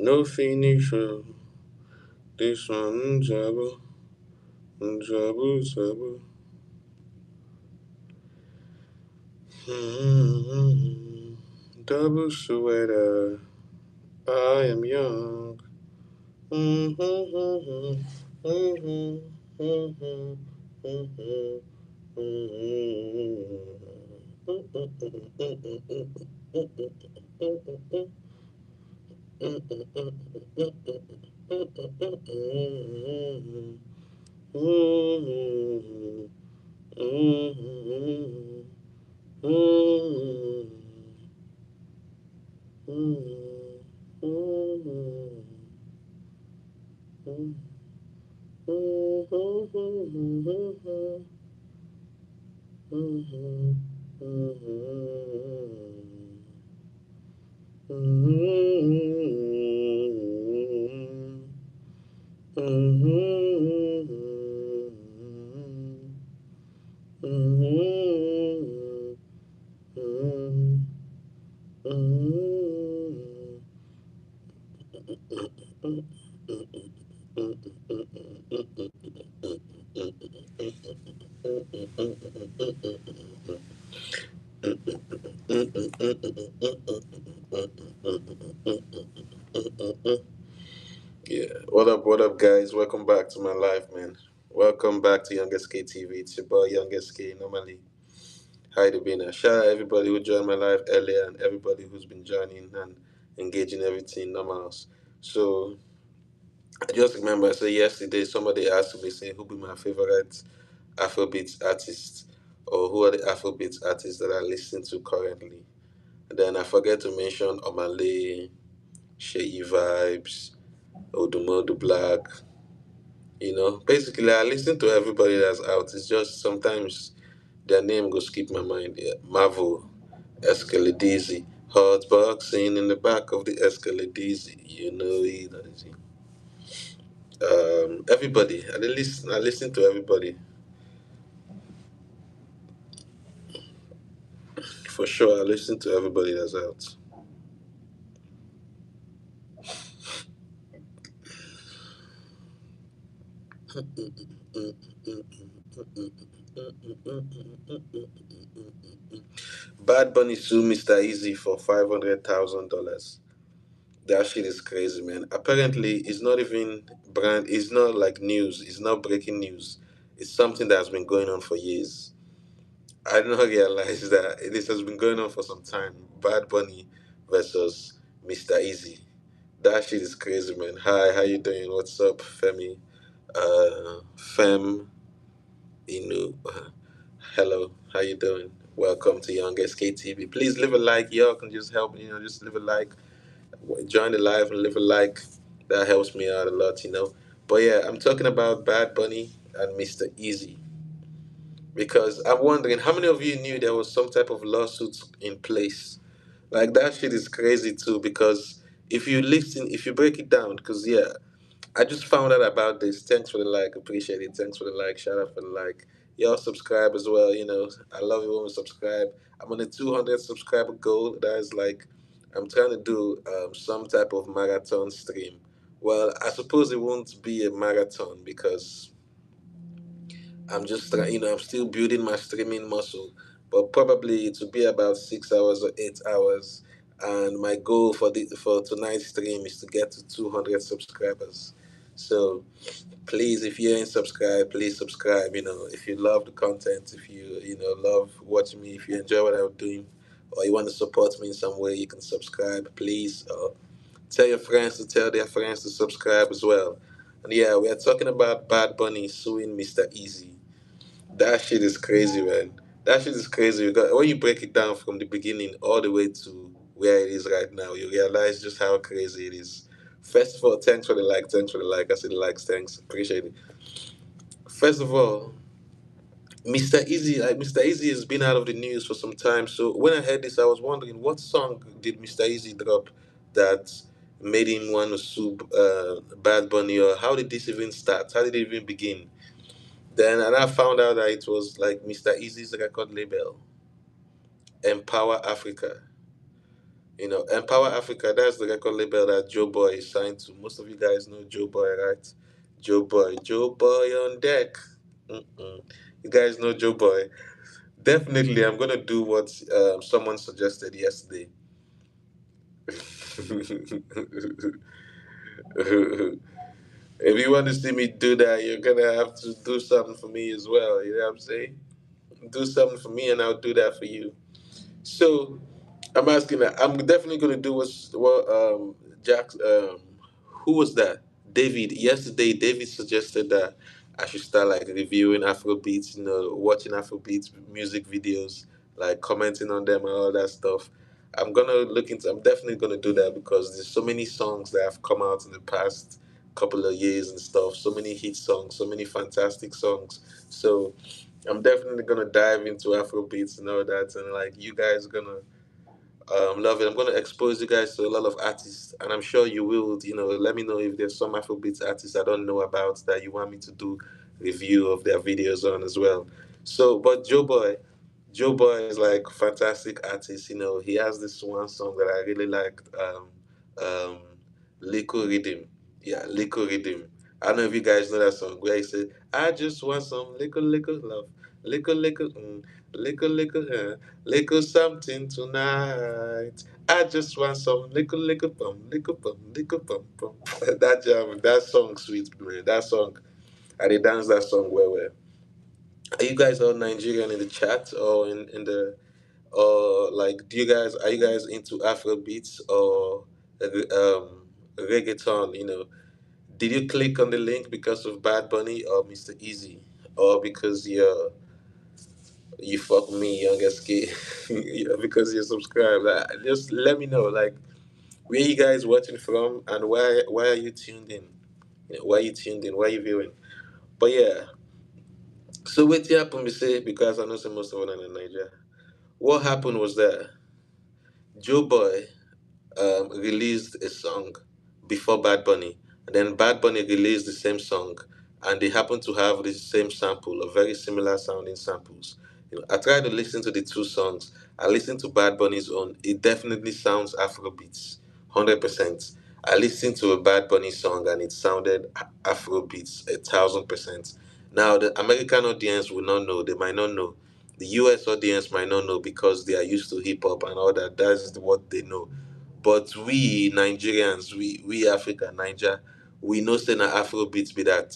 No finish. This one, Jabu, Jabu, Jabu. Hmm. Double sweater. I am young. Hmm. Hmm. Hmm. Hmm. Hmm. Yeah. What up, guys? Welcome back to my life, man. Welcome back to Youngest K TV. It's your boy, Youngest K. Normally, hi to being a shout out everybody who joined my live earlier and everybody who's been joining and engaging everything normals. So, I just remember, so yesterday somebody asked me, say, who be my favorite Afrobeats artists or who are the Afrobeats artists that I listen to currently. And then I forget to mention Omale, Sheyi Vibes, Odumodu Black. Basically, I listen to everybody that's out. It's just sometimes their name go skip my mind. Yeah. Marvel, Escaladizi, hot boxing in the back of the Escaladizi. You know it. That is it. Everybody. I listen to everybody for sure. I listen to everybody that's out. Bad Bunny sue Mr. Easy for $500,000. That shit is crazy, man. Apparently, it's not even brand. It's not like news. It's not breaking news. It's something that has been going on for years. I did not realize that this has been going on for some time. Bad Bunny versus Mr. Easy. That shit is crazy, man. Hi, how you doing? What's up, Femi? Fem, Inu. Hello, how you doing? Welcome to Youngest KTV. Please leave a like. Y'all can just help. Just leave a like. Join the live and leave a like. That helps me out a lot. But yeah, I'm talking about Bad Bunny and Mr. Easy because I'm wondering how many of you knew there was some type of lawsuit in place. Like that shit is crazy too because if you break it down, because yeah, I just found out about this. Thanks for the like. Appreciate it. Thanks for the like. Shout out for the like. Y'all subscribe as well. I love it when we subscribe. I'm on a 200 subscriber goal. That is like, I'm trying to do some type of marathon stream. Well, I suppose it won't be a marathon because I'm just trying, I'm still building my streaming muscle, but probably it will be about 6 hours or 8 hours. And my goal for tonight's stream is to get to 200 subscribers. So please, if you ain't subscribed, please subscribe. If you love the content, if you love watching me, if you enjoy what I'm doing, or you want to support me in some way, you can subscribe. Please tell your friends to tell their friends to subscribe as well. And yeah, we are talking about Bad Bunny suing Mr. Easy. That shit is crazy, man. That shit is crazy because when you break it down from the beginning all the way to where it is right now, you realize just how crazy it is. First of all, thanks for the like. Thanks for the like. I said likes. Thanks. Appreciate it. First of all, Mr. Easy has been out of the news for some time. So when I heard this, I was wondering what song did Mr. Easy drop that made him want to sue Bad Bunny, or how did this even start? How did it even begin? Then and I found out that it was like Mr. Easy's record label, Empower Africa. Empower Africa, that's the record label that Joe Boy is signed to. Most of you guys know Joe Boy, right? Joe Boy on deck. Mm-mm. You guys know Joe Boy. Definitely, I'm gonna do what someone suggested yesterday. If you want to see me do that, you're gonna have to do something for me as well. You know what I'm saying? Do something for me, and I'll do that for you. So I'm asking that. I'm definitely gonna do what Jack. Who was that? David. Yesterday, David suggested that I should start like reviewing Afrobeats. Watching Afrobeats music videos, like commenting on them and all that stuff. I'm gonna look into. I'm definitely gonna do that because there's so many songs that have come out in the past couple of years and stuff. So many hit songs, so many fantastic songs. So I'm definitely gonna dive into Afrobeats and all that, and like you guys gonna love it. I'm gonna expose you guys to a lot of artists, and I'm sure you will. Let me know if there's some Afrobeats artists I don't know about that you want me to do review of their videos on as well. So, but Joe Boy is like fantastic artist. He has this one song that I really liked. Um, Liquid Rhythm. Yeah, Liquid Rhythm. I don't know if you guys know that song where he said, "I just want some liquid love, liquid, liquid something tonight. I just want some liquid pum." That jam, that song, sweet man. That song, I did dance that song well. Are you guys all Nigerian in the chat or in the or like do you guys are you guys into Afro beats or reggaeton? Did you click on the link because of Bad Bunny or Mr. Easy or because you fuck me youngest kid because you're subscribed? Just let me know like where you guys watching from and why are you tuned in? Why are you tuned in? Why are you viewing? But yeah, so what happened? We say because I know some most of them in Nigeria. What happened was that Joe Boy released a song before Bad Bunny, and then Bad Bunny released the same song, and they happen to have the same sample, or very similar sounding samples. I tried to listen to the two songs. I listened to Bad Bunny's own. It definitely sounds Afrobeats, 100%. I listened to a Bad Bunny song, and it sounded Afrobeats, 1,000%. Now, the American audience will not know. They might not know. The US audience might not know because they are used to hip hop and all that. That's what they know. But we Nigerians, we Africa, Niger, we know say na Afrobeats be that.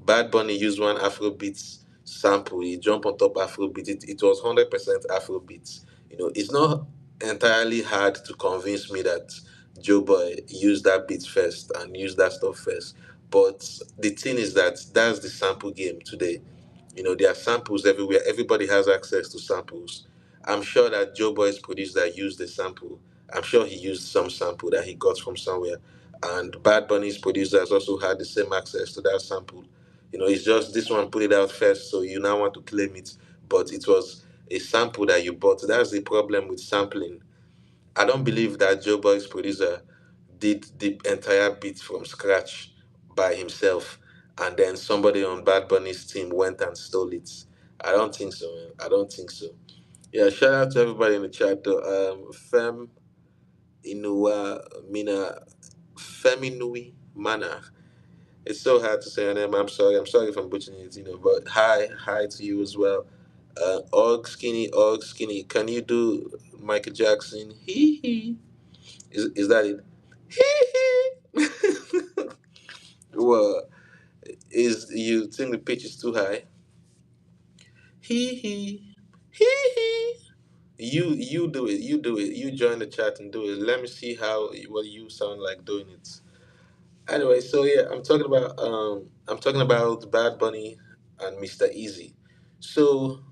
Bad Bunny used one Afrobeats sample. He jumped on top Afrobeat. It was 100% Afrobeats. It's not entirely hard to convince me that Joe Boy used that beat first and used that stuff first. But the thing is that that's the sample game today. There are samples everywhere. Everybody has access to samples. I'm sure that Joe Boy's producer used the sample. I'm sure he used some sample that he got from somewhere. And Bad Bunny's producers also had the same access to that sample. It's just this one put it out first, so you now want to claim it. But it was a sample that you bought. That's the problem with sampling. I don't believe that Joe Boy's producer did the entire beat from scratch by himself, and then somebody on Bad Bunny's team went and stole it. I don't think so, man. I don't think so. Yeah, shout out to everybody in the chat though. Fem Inua Mina Feminui Mana. It's so hard to say your name. I'm sorry. I'm sorry if I'm butchering it, but hi to you as well. Og Skinny. Can you do Michael Jackson? Hee hee. Is that it? Hee hee. Well, is you think the pitch is too high? Hee hee. Hee hee. You do it. You do it. You join the chat and do it. Let me see how what you sound like doing it. Anyway, so yeah, I'm talking about Bad Bunny and Mr. Easy. So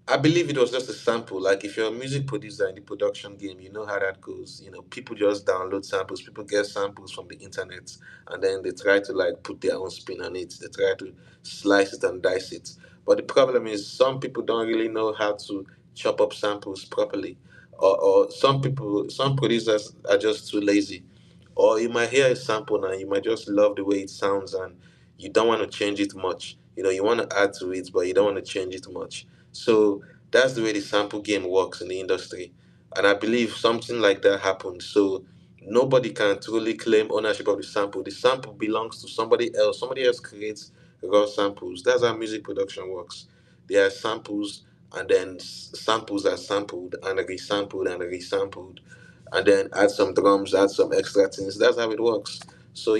I believe it was just a sample. Like if you're a music producer in the production game, you know how that goes. People just download samples, people get samples from the internet, and then they try to like put their own spin on it. They try to slice it and dice it. But the problem is some people don't really know how to chop up samples properly. Or some producers are just too lazy. Or you might hear a sample and you might just love the way it sounds and you don't want to change it much. You want to add to it, but you don't want to change it much. So that's the way the sample game works in the industry. And I believe something like that happened. So nobody can truly claim ownership of the sample. The sample belongs to somebody else. Somebody else creates raw samples. That's how music production works. There are samples, and then samples are sampled and resampled and resampled, and then add some drums, add some extra things. That's how it works. So,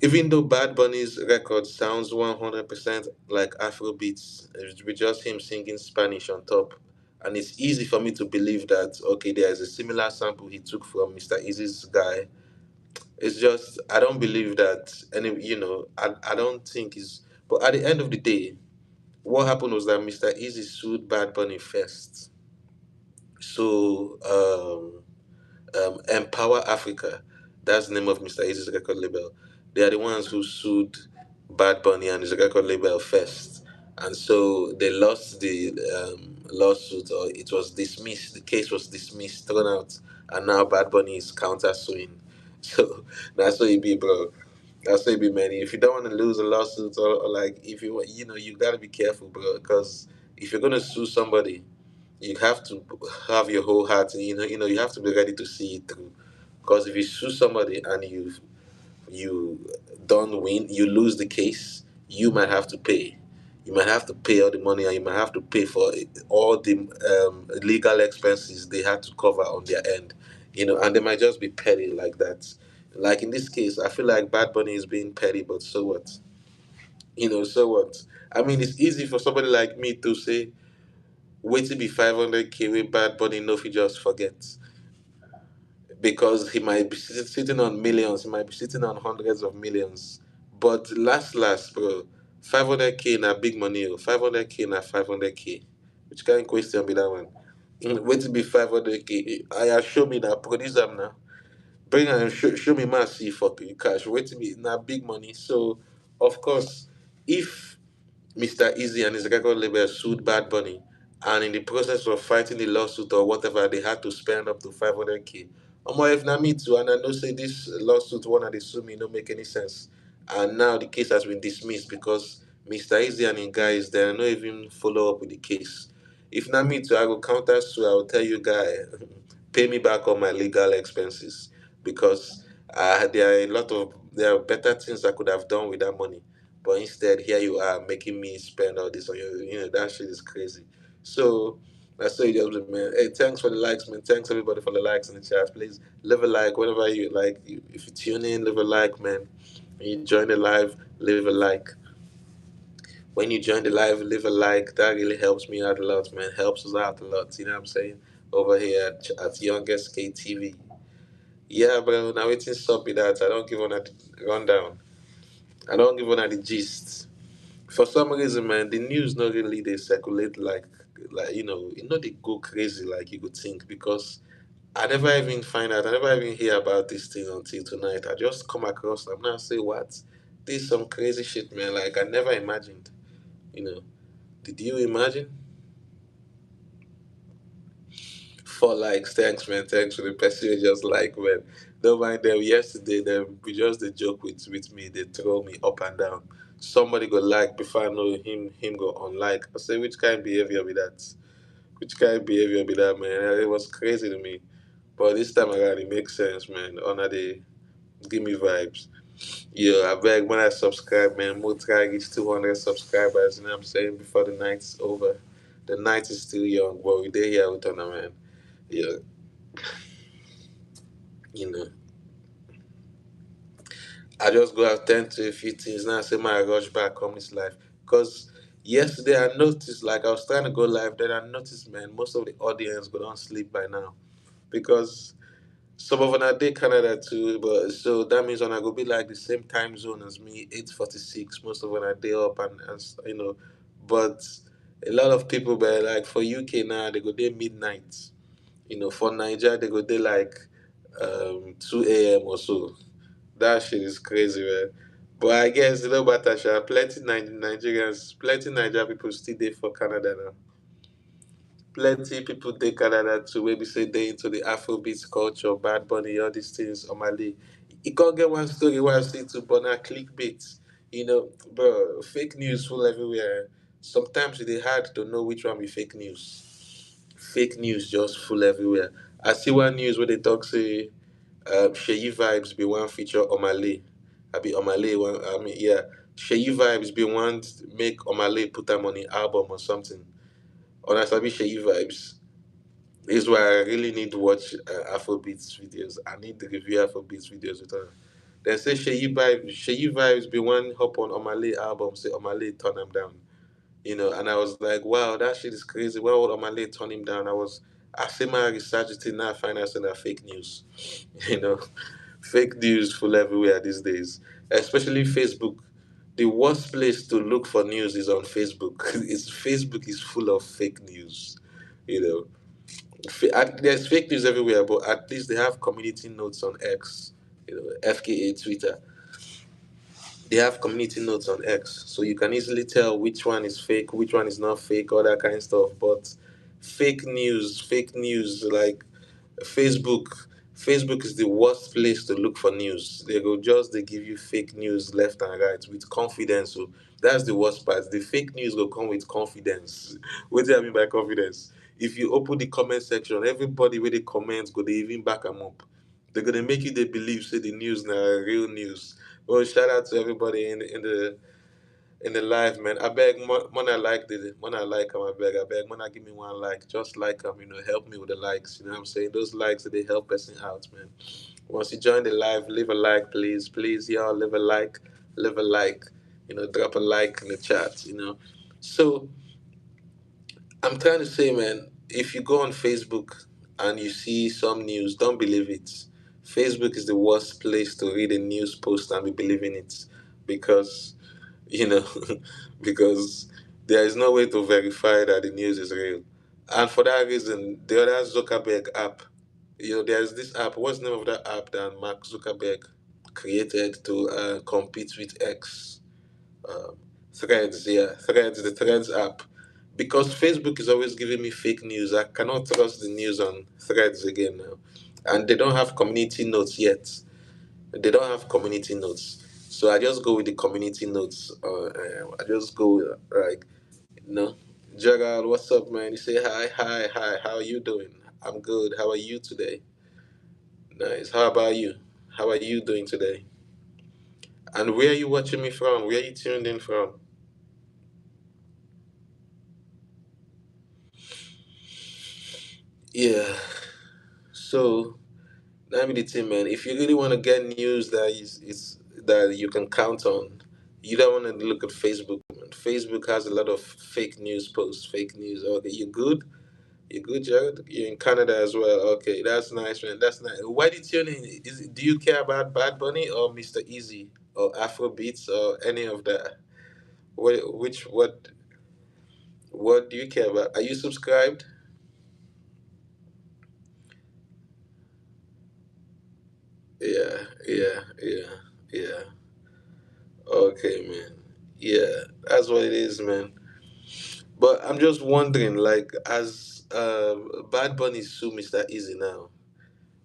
even though Bad Bunny's record sounds 100% like Afrobeats, with just him singing Spanish on top, and it's easy for me to believe that, okay, there is a similar sample he took from Mr. Easy's guy. It's just, I don't believe that, I don't think it's, but at the end of the day, what happened was that Mr. Easy sued Bad Bunny first. So, Empower Africa. That's the name of Mr. Easy's record label. They are the ones who sued Bad Bunny and his record label first. And so they lost the lawsuit, or it was dismissed. The case was dismissed, thrown out, and now Bad Bunny is counter suing. So that's what it be, bro. That's what it be, man. If you don't want to lose a lawsuit, or like, if you gotta be careful, bro, because if you're gonna sue somebody, you have to have your whole heart, and you have to be ready to see it through. Because if you sue somebody and you don't win, you lose the case, you might have to pay. You might have to pay all the money, and you might have to pay for all the legal expenses they had to cover on their end. And they might just be petty like that. Like in this case, I feel like Bad Bunny is being petty, but so what? So what? I mean, it's easy for somebody like me to say, wait to be 500K with Bad Bunny, no, if you just forget. Because he might be sitting on millions, he might be sitting on hundreds of millions. But last, bro, 500K na big money, 500K na 500K. Which kind of question be that one? Wait to be 500K. I show me that, produce them now. Bring and show me my see for cash. Wait to be na big money. So, of course, if Mr. Easy and his record label sued Bad Bunny, and in the process of fighting the lawsuit or whatever, they had to spend up to 500K. If na me too, and I know say this lawsuit one and they sue me, no make any sense. And now the case has been dismissed because Mr. Easy and his guys, they are not even follow up with the case. If not me too, I go counter sue. I will tell you, guy, pay me back all my legal expenses, because there are better things I could have done with that money, but instead here you are making me spend all this on you. That shit is crazy. So that's so it just, man. Hey, thanks for the likes, man. Thanks everybody for the likes in the chat. Please leave a like whenever you like. If you tune in, leave a like, man. When you join the live, leave a like. When you join the live, leave a like. That really helps me out a lot, man. Helps us out a lot. You know what I'm saying? Over here at Youngest KTV. Yeah, bro. Now it's up with that. I don't give on a rundown. I don't give on a the gist. For some reason, man, the news not really they circulate like they go crazy like you could think, because I never even find out, I never even hear about this thing until tonight. I just come across them now and say, what? This is some crazy shit, man. Like I never imagined. You know. Did you imagine? For likes, thanks, man. Thanks for the person who just like, man. Don't mind them. Yesterday, them we just the joke with me. They throw me up and down. Somebody go like before I know him go unlike. I say, which kind of behavior be that? Which kind of behavior be that, man? It was crazy to me. But this time around, it makes sense, man. Honor they give me vibes. Yeah, I beg when I subscribe, man. More try reach 200 subscribers. You know what I'm saying? Before the night's over. The night is still young, but we day here with honor, man. Yeah, you know. I just go attend to a few things now. Say my rush back home this life. Because yesterday I noticed, like I was trying to go live, then I noticed, man, most of the audience go don't sleep by now. Because some of them are day Canada too, but so that means when I go be like the same time zone as me, 8:46. Most of them are day up and. But a lot of people, but like for UK now, they go day midnight. For Nigeria, they go day like 2 a.m. or so. That shit is crazy, man. But I guess no matter, sha, plenty Nigerians, plenty Nigerian people still there for Canada now. Plenty people dey Canada too, wey be say they into the Afrobeats culture, Bad Bunny, all these things, Omale. E can't get one story where I see to but na clickbait. Bro, fake news full everywhere. Sometimes it is hard to know which one be fake news. Fake news just full everywhere. I see one news where they talk say Sheyi vibes be one feature Omale. I be Omale one. I mean, yeah, Sheyi vibes be one make Omale put them on the album or something. On I sabi Sheyi vibes is why I really need to watch Afrobeats videos. I need to review Afrobeats videos with her. They say Sheyi vibes be one hop on Omale album. Say Omale turn them down. And I was like, wow, that shit is crazy. Why would Omale turn him down? I say my research it now, I find out that fake news. You know, fake news full everywhere these days, especially Facebook. The worst place to look for news is on Facebook. Facebook is full of fake news. You know, there's fake news everywhere, but at least they have community notes on X. FKA Twitter. They have community notes on X, so you can easily tell which one is fake, which one is not fake, all that kind of stuff. But fake news like Facebook, Facebook is the worst place to look for news. They give you fake news left and right with confidence. So that's the worst part. The fake news will come with confidence. What do I mean by confidence? If you open the comment section, everybody with the comments go they even back them up. They're gonna make you they believe say the news now real news. Well, shout out to everybody in the live, man. I beg, when I like them, I beg, when I give me one like, just like them, help me with the likes. You know what I'm saying? Those likes they help person out, man. Once you join the live, leave a like, please, please, y'all, leave a like. Drop a like in the chat. So I'm trying to say, man, if you go on Facebook and you see some news, don't believe it. Facebook is the worst place to read a news post and be believing it because you know, because there is no way to verify that the news is real. And for that reason, the other Zuckerberg app, there's this app. What's the name of that app that Mark Zuckerberg created to compete with X? Um, Threads, yeah, Threads, the Threads app. Because Facebook is always giving me fake news, I cannot trust the news on Threads again now. And they don't have community notes yet. They don't have community notes. So I just go with the community notes. I just go with, like, you know, Gerald, what's up, man? You say hi, hi, hi. How are you doing? I'm good. How are you today? Nice. How about you? How are you doing today? And where are you watching me from? Where are you tuned in from? Yeah. So let me the thing, man. If you really want to get news that you can count on, you don't want to look at Facebook. Man. Facebook has a lot of fake news posts, fake news. Okay, you good? You good, Jared? You're in Canada as well. Okay, that's nice, man. That's nice. Why did you tune in? Do you care about Bad Bunny or Mr. Easy or Afrobeats or any of that? What do you care about? Are you subscribed? Yeah, yeah, yeah, yeah. Okay, man. Yeah, that's what it is, man. But I'm just wondering, like, as Bad Bunny sue Mr. Easy now,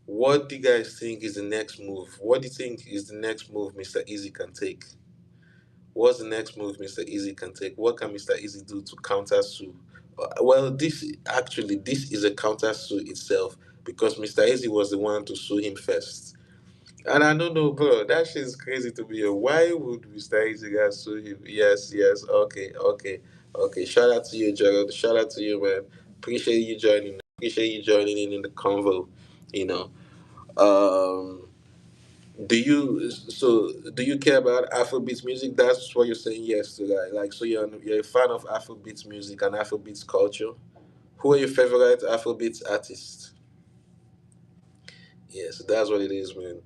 what do you guys think is the next move? What do you think is the next move Mr. Easy can take? What's the next move Mr. Easy can take? What can Mr. Easy do to counter sue? Well, this is a counter sue itself because Mr. Easy was the one to sue him first. And I don't know, bro. That shit is crazy to me. Why would Mr. Easy guys sue him? Yes, yes. Okay, okay, okay. Shout out to you, Gerald. Shout out to you, man. Appreciate you joining. Appreciate you joining in the convo. You know. Um. Do you care about Afrobeats music? That's what you're saying yes to that. Like, so you're a fan of Afrobeats music and Afrobeats culture. Who are your favorite Afrobeats artists? Yes, that's what it is, man.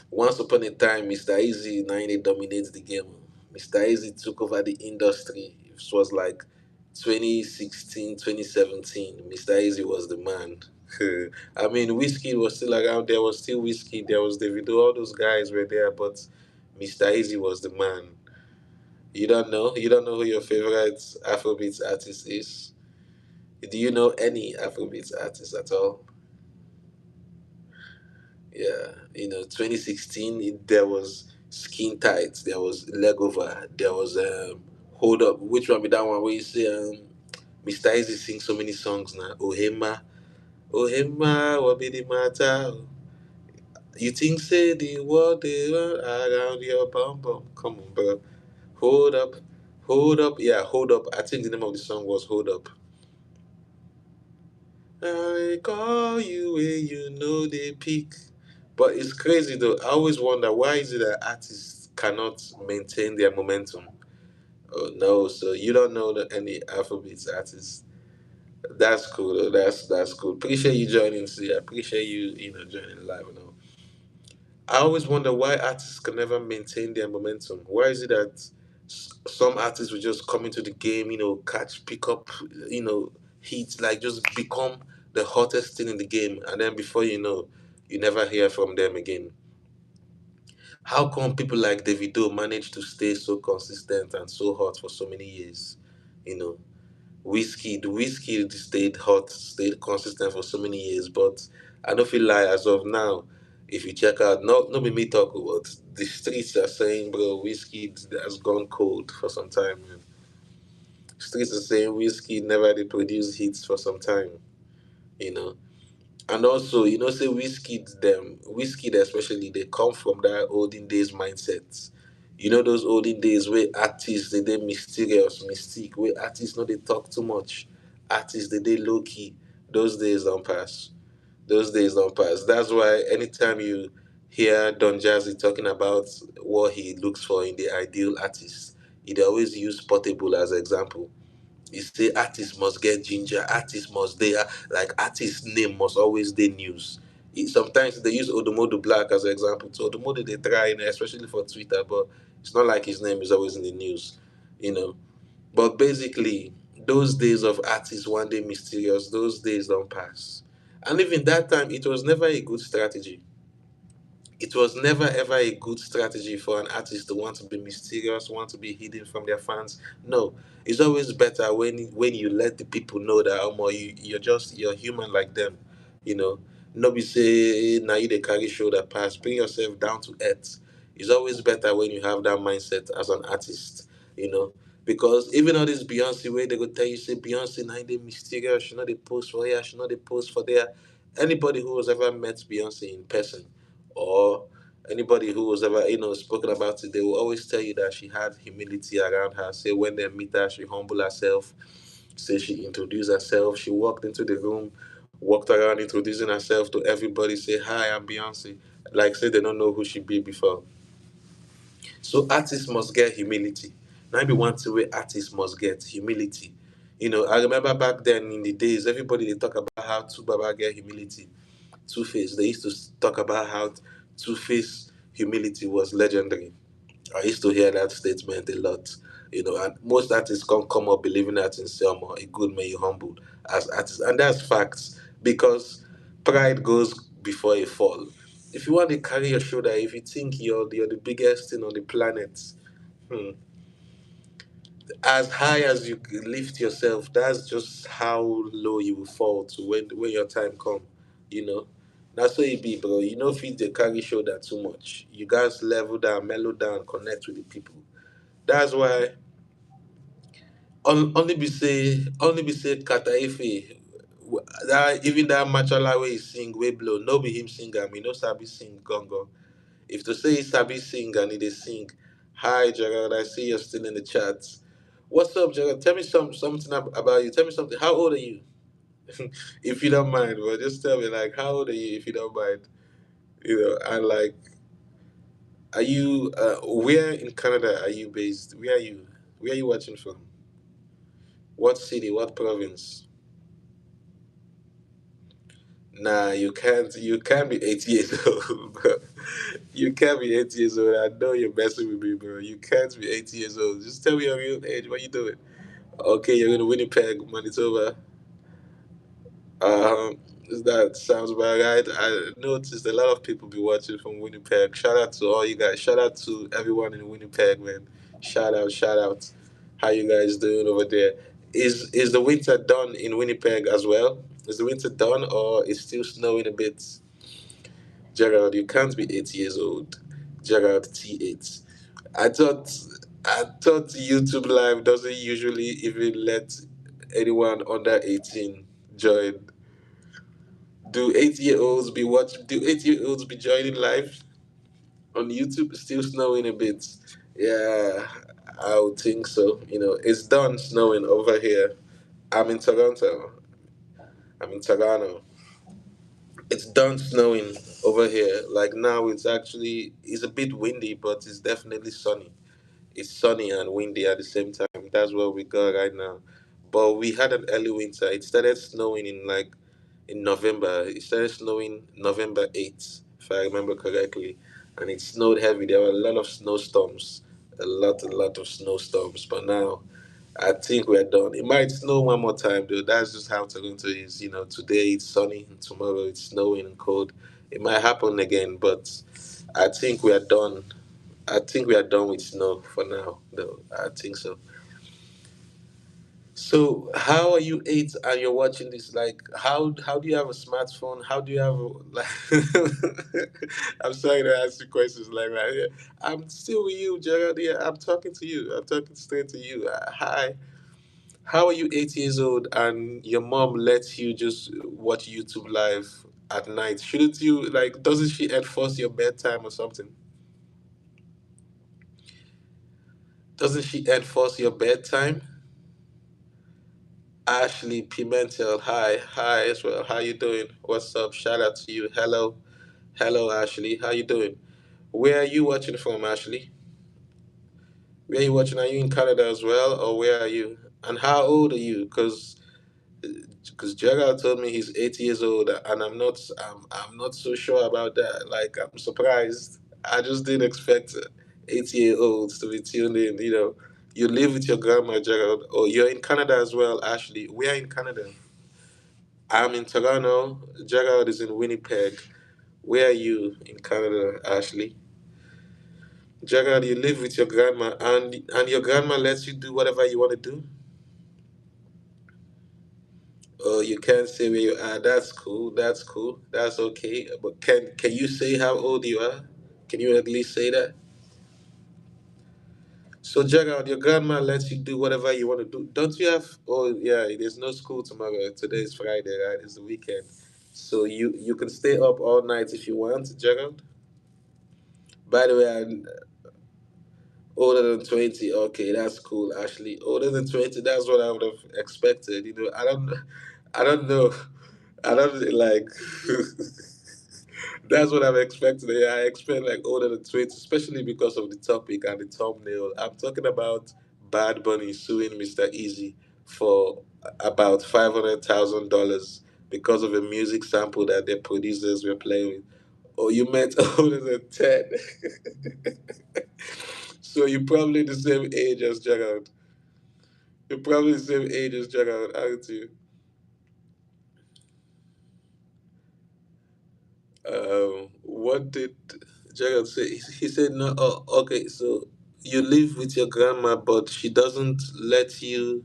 Once upon a time, Mr. Easy now he dominates the game. Mr. Easy took over the industry. It was like 2016, 2017. Mr. Easy was the man. I mean, Whiskey was still around. There was still Whiskey. There was Davido. All those guys were there, but Mr. Easy was the man. You don't know? You don't know who your favorite Afrobeats artist is? Do you know any Afrobeats artist at all? Yeah, 2016, there was Skin Tight, there was Legover, there was Hold Up. Which one be that one where you say Mr. Easy sings so many songs now. Ohema, Ohema, what be the matter? You think say the world they run around your bum bum? Come on, bro. Hold up, hold up. Yeah, hold up. I think the name of the song was Hold Up. I call you when you know they peak. But it's crazy though. I always wonder why is it that artists cannot maintain their momentum? Oh no, so you don't know any Afrobeats artists. That's cool though. That's cool. Appreciate you joining. See, I appreciate you joining live and all. I always wonder why artists can never maintain their momentum. Why is it that some artists will just come into the game, catch, pick up, hits, like just become the hottest thing in the game, and then before you know, you never hear from them again. How come people like Davido manage to stay so consistent and so hot for so many years? You know, Whiskey stayed hot, stayed consistent for so many years, but I don't feel like as of now, if you check out, not be me talk about the streets are saying, bro, Whiskey has gone cold for some time. Man. Streets are saying Whiskey never did produce hits for some time, you know. And also, say whiskey especially, they come from that olden days mindset. You know those olden days where artists they mysterious, mystique, where artists know they talk too much. Artists they low key. Those days don't pass. Those days don't pass. That's why anytime you hear Don Jazzy talking about what he looks for in the ideal artist, he'd always use Portable as example. You say artists must get ginger, artists must they like artist name must always they news. Sometimes they use Odomodo Black as an example. So Odomodo they try, especially for Twitter, but it's not like his name is always in the news, you know. But basically, those days of artists one day mysterious, those days don't pass. And even that time, it was never a good strategy. It was never ever a good strategy for an artist to want to be mysterious, want to be hidden from their fans. No, it's always better when you let the people know that you're human like them, you know. Nobody say now you they carry shoulder pass. Bring yourself down to earth. It's always better when you have that mindset as an artist, you know. Because even all this Beyonce way they go tell you say Beyonce now they mysterious, she know they post for here, she know they post for there. Anybody who has ever met Beyonce in person or anybody who was ever spoken about it, they will always tell you that she had humility around her. Say when they meet her, she humble herself. Say she introduced herself. She walked into the room, walked around introducing herself to everybody. Say hi, I'm Beyonce. Like say they don't know who she be before. So artists must get humility. Now be one thing where artists must get humility. I remember back then in the days, everybody they talk about how to Baba get humility. Two Face. They used to talk about how Two Face humility was legendary. I used to hear that statement a lot. And most artists can't come up believing that in some or a good man you humble as artists. And that's facts because pride goes before a fall. If you want to carry your shoulder, if you think you're the biggest thing on the planet, hmm, as high as you lift yourself, that's just how low you will fall to when your time come. You know, that's what it be, bro. You know, feed the carry shoulder too much. You guys level down, mellow down, connect with the people. That's why only be say Kataife. That even that machala way he sing way blow. No be him sing am. He no sabi sing gongo. If to say he sabi sing and he dey sing, hi Gerald, I see you're still in the chat. What's up, Gerald? Tell me something about you. Tell me something. How old are you? If you don't mind, but just tell me like how old are you if you don't mind. And like are you where in Canada are you based? Where are you? Where are you watching from? What city? What province? Nah, you can't be 8 years old, bro. You can't be 8 years old. I know you're messing with me, bro. You can't be 8 years old. Just tell me your real age. What you doing? Okay, you're in Winnipeg, Manitoba. Um, that sounds about right. I noticed a lot of people be watching from Winnipeg. Shout out to all you guys. Shout out to everyone in Winnipeg, man. Shout out, shout out. How you guys doing over there? Is the winter done in Winnipeg as well? Is the winter done or is still snowing a bit? Gerald, you can't be 8 years old. Gerald T8. I thought I thought YouTube Live doesn't usually even let anyone under 18 join? Do 8-year-olds be watch? Do 8-year-olds be joining live on YouTube? Still snowing a bit. Yeah, I would think so. It's done snowing over here. I'm in Toronto. I'm in Toronto. It's done snowing over here. Like now, it's a bit windy, but it's definitely sunny. It's sunny and windy at the same time. That's what we got right now. But we had an early winter. It started snowing in November. It started snowing November 8th, if I remember correctly. And it snowed heavy. There were a lot of snowstorms. A lot of snowstorms. But now I think we're done. It might snow one more time though. That's just how Toronto is. Today it's sunny and tomorrow it's snowing and cold. It might happen again, but I think we are done. I think we are done with snow for now, though. I think so. So, how are you 8 and you're watching this? Like, how do you have a smartphone? How do you have like? I'm sorry to ask you questions like that. Yeah. I'm still with you, Gerald. Yeah, I'm talking to you. I'm talking straight to you. Hi. How are you 8 years old and your mom lets you just watch YouTube live at night? Shouldn't you like? Doesn't she enforce your bedtime or something? Doesn't she enforce your bedtime? Ashley Pimentel, hi as well. How you doing? What's up? Shout out to you. Hello, Ashley. How you doing? Where are you watching from, Ashley? Where are you watching? Are you in Canada as well, or where are you? And how old are you? Because Gerald told me he's 8 years old, and I'm not so sure about that. Like I'm surprised. I just didn't expect 8 year olds to be tuned in. You live with your grandma, Gerald. Oh, you're in Canada as well, Ashley. We are in Canada. I'm in Toronto. Gerald is in Winnipeg. Where are you in Canada, Ashley? Gerald, you live with your grandma, and your grandma lets you do whatever you want to do. Oh, you can't say where you are. That's cool. That's cool. That's okay. But can you say how old you are? Can you at least say that? So Gerald, your grandma lets you do whatever you want to do. Don't you have? Oh yeah, there's no school tomorrow. Today is Friday, right? It's the weekend. So you can stay up all night if you want, Gerald. By the way, older than 20. Okay, that's cool, Ashley. Older than 20, that's what I would have expected. I don't know. I don't like that's what I'm expecting. Yeah, I expect like older than 20, especially because of the topic and the thumbnail. I'm talking about Bad Bunny suing Mr. Easy for about $500,000 because of a music sample that their producers were playing with. Oh, you meant older than 10. So you're probably the same age as Gerald. You're probably the same age as Gerald, aren't you? What did Gerald say? He said no. Oh, okay. So you live with your grandma, but she doesn't let you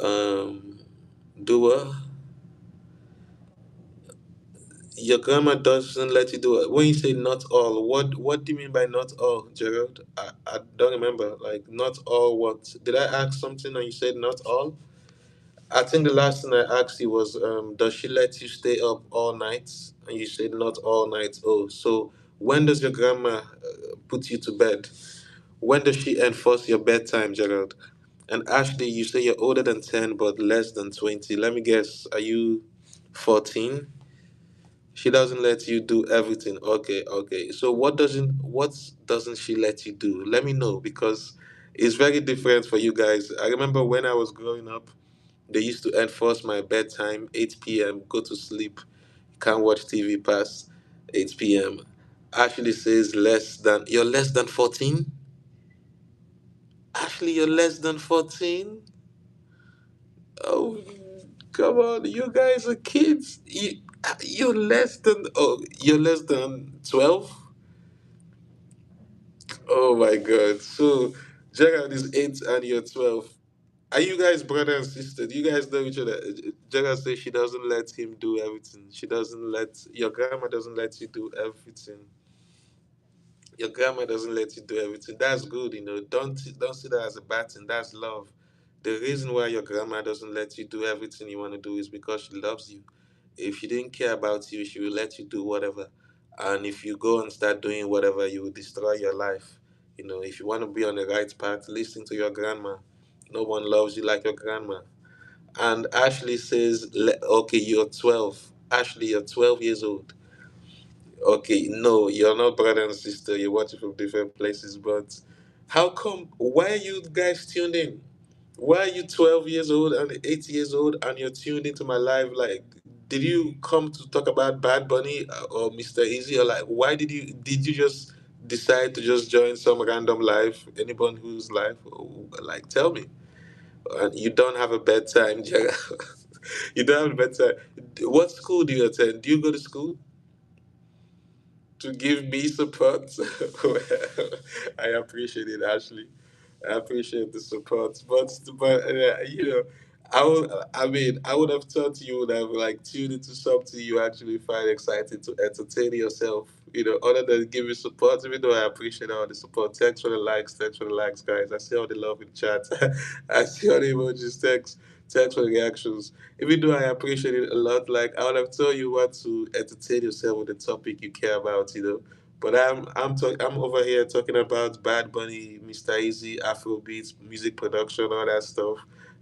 um do what? Your grandma doesn't let you do it. When you say not all, what do you mean by not all, Gerald? I don't remember. Like not all what? Did I ask something and you said not all? I think the last thing I asked you was, does she let you stay up all night? And you said not all night. Oh, so when does your grandma put you to bed? When does she enforce your bedtime, Gerald? And Ashley, you say you're older than 10 but less than 20. Let me guess, are you 14? She doesn't let you do everything. Okay, okay. So what doesn't she let you do? Let me know because it's very different for you guys. I remember when I was growing up, they used to enforce my bedtime, 8 p.m., go to sleep, can't watch TV past 8 p.m. Ashley says you're less than 14? Ashley, you're less than 14? Oh, come on, you guys are kids. You're less than 12? Oh my God. So, Gerald is 8 and you're 12. Are you guys brother and sister? Do you guys know each other? Jaga says she doesn't let him do everything. She doesn't let your grandma doesn't let you do everything. Your grandma doesn't let you do everything. That's good. Don't see that as a bad thing. That's love. The reason why your grandma doesn't let you do everything you want to do is because she loves you. If she didn't care about you, she will let you do whatever. And if you go and start doing whatever, you will destroy your life. If you want to be on the right path, listen to your grandma. No one loves you like your grandma. And Ashley says, okay, you're 12. Ashley, you're 12 years old. Okay, no, you're not brother and sister. You're watching from different places. But how come? Why are you guys tuned in? Why are you 12 years old and 8 years old and you're tuned into my live? Like, did you come to talk about Bad Bunny or Mr. Easy? Or like, why did you just decide to just join some random live? Anyone who's live? Like, tell me. You don't have a bedtime, Jaga. You don't have a bedtime. What school do you attend? Do you go to school to give me support? Well, I appreciate it, Ashley. I appreciate the support, but I would have thought you would have like tuned into something you actually find exciting to entertain yourself. Other than give you support. Even though I appreciate all the support. Thanks for the likes, guys. I see all the love in chat. I see all the emojis. Thanks for the reactions. Even though I appreciate it a lot, like I would have told you what to entertain yourself with the topic you care about. But I'm over here talking about Bad Bunny, Mr. Easy, Afrobeats, music production, all that stuff,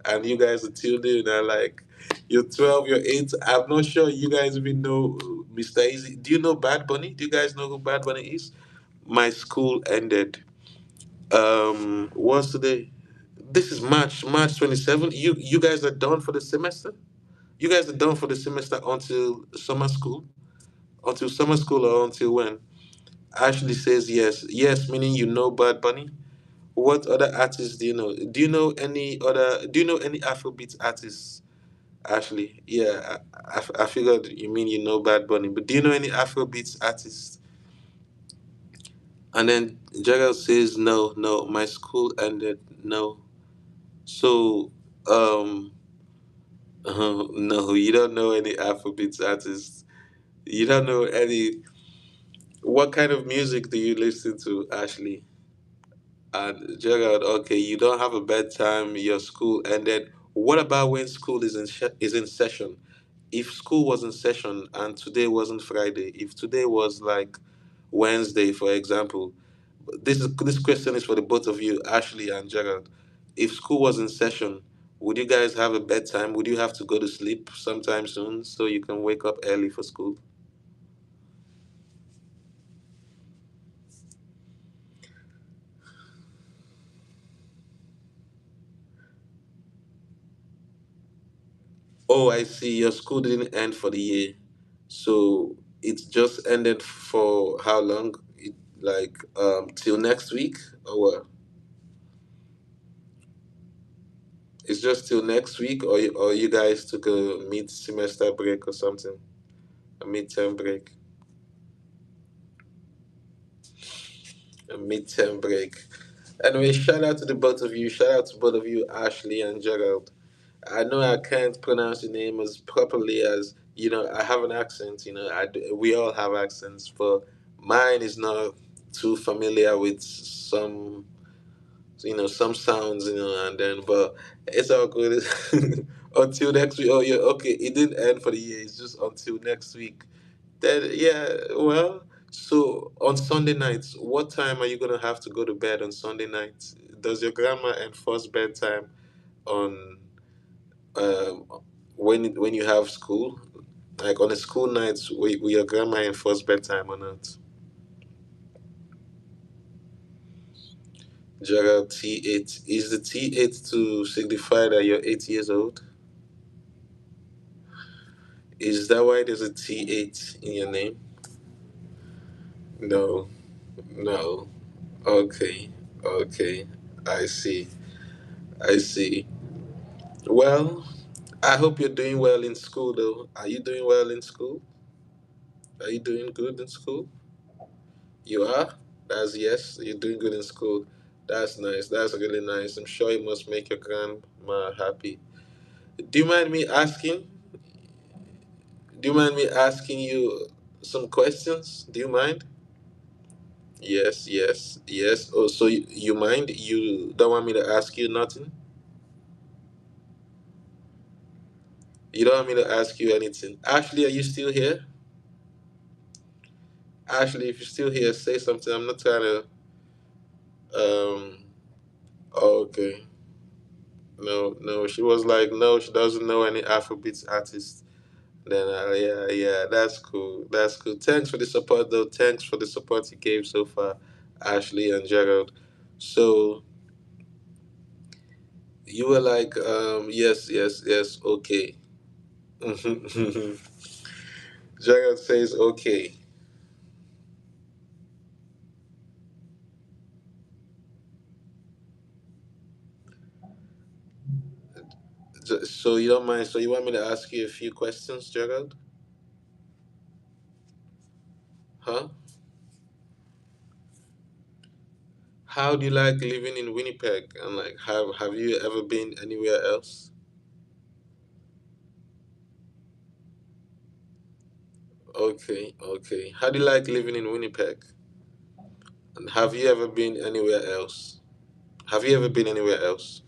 and you guys are tuned in. And like, you're 12, you're 8. I'm not sure you guys even know Mr. Easy. Do you know Bad Bunny? Do you guys know who Bad Bunny is? My school ended. What's today? This is March 27th. You guys are done for the semester. You guys are done for the semester until summer school, or until when? Ashley says yes. Yes, meaning you know Bad Bunny. What other artists do you know? Do you know any Afrobeat artists, Ashley? Yeah, I figured you mean you know Bad Bunny, but do you know any Afrobeats artists? And then Gerald says no, no, my school ended. No. So, um, no, you don't know any Afrobeats artists. You don't know any. What kind of music do you listen to, Ashley? And Gerald, okay, you don't have a bedtime. Your school ended. What about when school is in session? If school was in session and today wasn't Friday, if today was like Wednesday, for example, this question is for the both of you, Ashley and Gerald. If school was in session, would you guys have a bedtime? Would you have to go to sleep sometime soon so you can wake up early for school? Oh, I see. Your school didn't end for the year, so it just ended for how long? Like till next week, or what? It's just till next week, or you guys took a mid semester break or something, a midterm break, a midterm break. Anyway, shout out to the both of you. Shout out to both of you, Ashley and Gerald. I know I can't pronounce your name as properly as I have an accent. We all have accents, but mine is not too familiar with some sounds. And then but it's all good. Until next week. Oh yeah, okay. It didn't end for the year. It's just until next week. Then yeah, well. So on Sunday nights, what time are you gonna have to go to bed on Sunday nights? Does your grandma enforce bedtime on um, when you have school, like on the school nights, will your grandma enforce bedtime or not? Gerald T8, is the T8 to signify that you're 8 years old? Is that why there's a T8 in your name? No, no. Okay, okay. I see. I see. Well, I hope you're doing well in school, though. Are you doing well in school? Are you doing good in school? You are? That's yes. You're doing good in school. That's nice. That's really nice. I'm sure it must make your grandma happy. Do you mind me asking? Do you mind me asking you some questions? Do you mind? Yes, yes, yes. Oh, so you mind? You don't want me to ask you nothing? You don't want me to ask you anything. Ashley, are you still here? Ashley, if you're still here, say something. I'm not trying to. Oh, okay. No, no. She was like, no, she doesn't know any Afrobeats artists. Then, yeah, yeah, that's cool. That's cool. Thanks for the support, though. Thanks for the support you gave so far, Ashley and Gerald. So you were like, yes, yes, yes, okay. Gerald says, okay. So you don't mind? So you want me to ask you a few questions, Gerald? Huh? How do you like living in Winnipeg? And like, have you ever been anywhere else? Okay, okay. How do you like living in Winnipeg? And have you ever been anywhere else? Have you ever been anywhere else?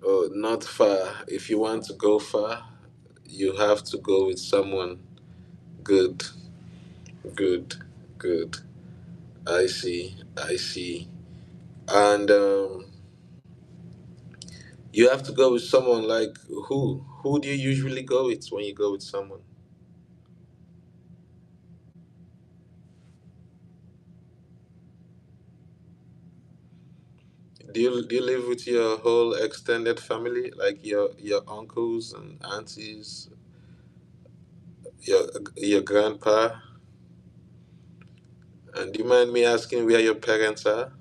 Oh, not far. If you want to go far, you have to go with someone good, good, good. I see, I see. And you have to go with someone like who? Who do you usually go with when you go with someone? Do you live with your whole extended family, like your uncles and aunties, your grandpa? And do you mind me asking where your parents are?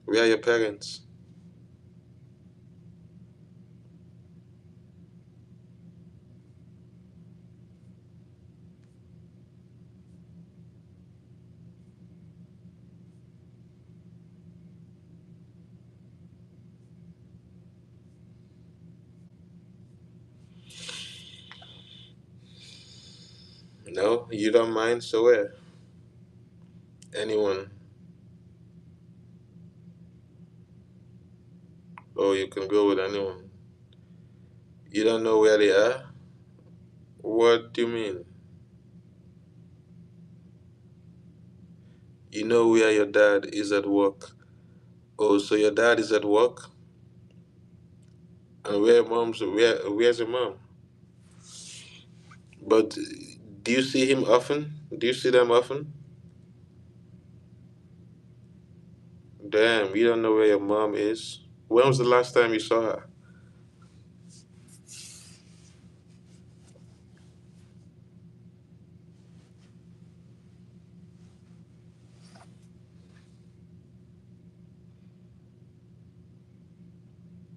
Where are your parents? No, you don't mind. So where? Anyone? Oh, you can go with anyone. You don't know where they are? What do you mean? You know where your dad is at work. Oh, so your dad is at work, and where's your mom? But do you see him often? Do you see them often? Damn, you don't know where your mom is. When was the last time you saw her?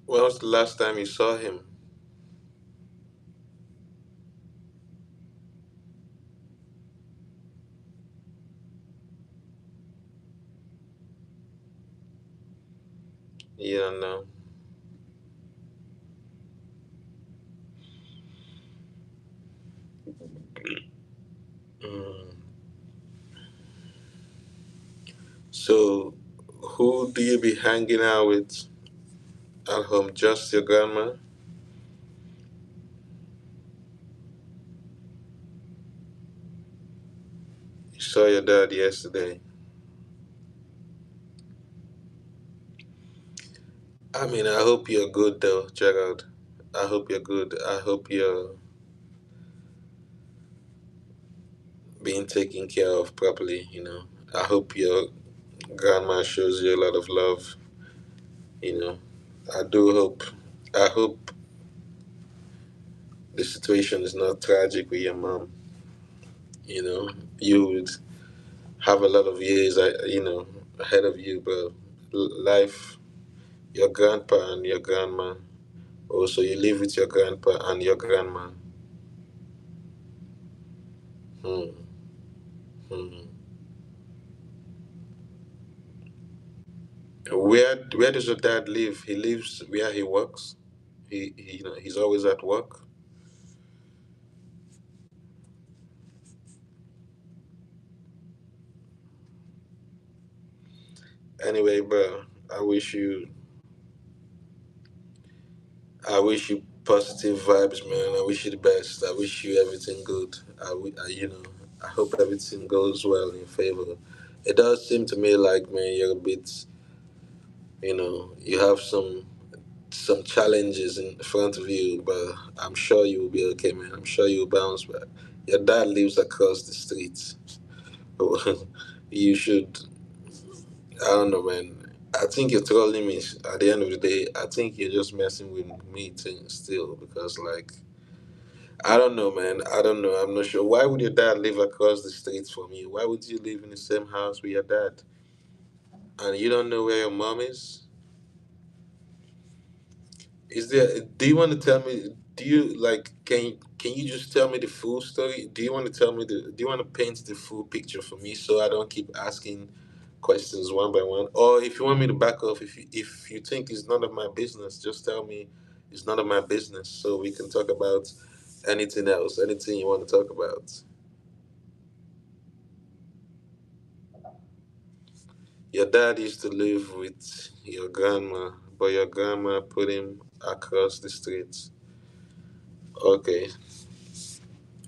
When was the last time you saw him? You don't know. Mm. So, who do you be hanging out with at home? Just your grandma? You saw your dad yesterday. I mean, I hope you're good though, Gerald. I hope you're good. I hope you're being taken care of properly, you know. I hope your grandma shows you a lot of love, you know. I do hope. I hope the situation is not tragic with your mom, you know. You would have a lot of years, ahead of you, but life, your grandpa and your grandma. Also, you live with your grandpa and your grandma. Hmm. Hmm. Where does your dad live? He lives where he works. He's always at work. Anyway, bro, I wish you I wish you positive vibes, man. I wish you the best. I wish you everything good. I hope everything goes well in your favor. It does seem to me like, man, you're a bit, you have some challenges in front of you, but I'm sure you will be okay, man. I'm sure you'll bounce back. Your dad lives across the street. You should, I don't know, man. I think you're trolling me. At the end of the day, I think you're just messing with me still because, like, I don't know, man. I don't know. I'm not sure. Why would your dad live across the street from you? Why would you live in the same house with your dad? And you don't know where your mom is? Is there? Do you want to tell me? Do you like? Can you just tell me the full story? Do you want to tell me the? Do you want to paint the full picture for me so I don't keep asking questions one by one? Or if you want me to back off, if you think it's none of my business, just tell me it's none of my business so we can talk about anything else, anything you want to talk about. Your dad used to live with your grandma, but your grandma put him across the street. Okay,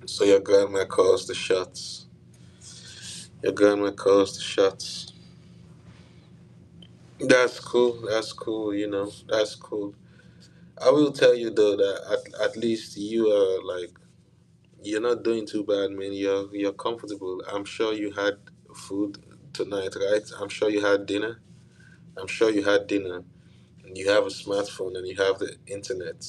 so your grandma calls the shots. Your grandma calls the shots. That's cool. That's cool. That's cool. I will tell you though that at least you are like you're not doing too bad, man. You're comfortable. I'm sure you had food tonight, right? I'm sure you had dinner. I'm sure you had dinner. You have a smartphone and you have the internet.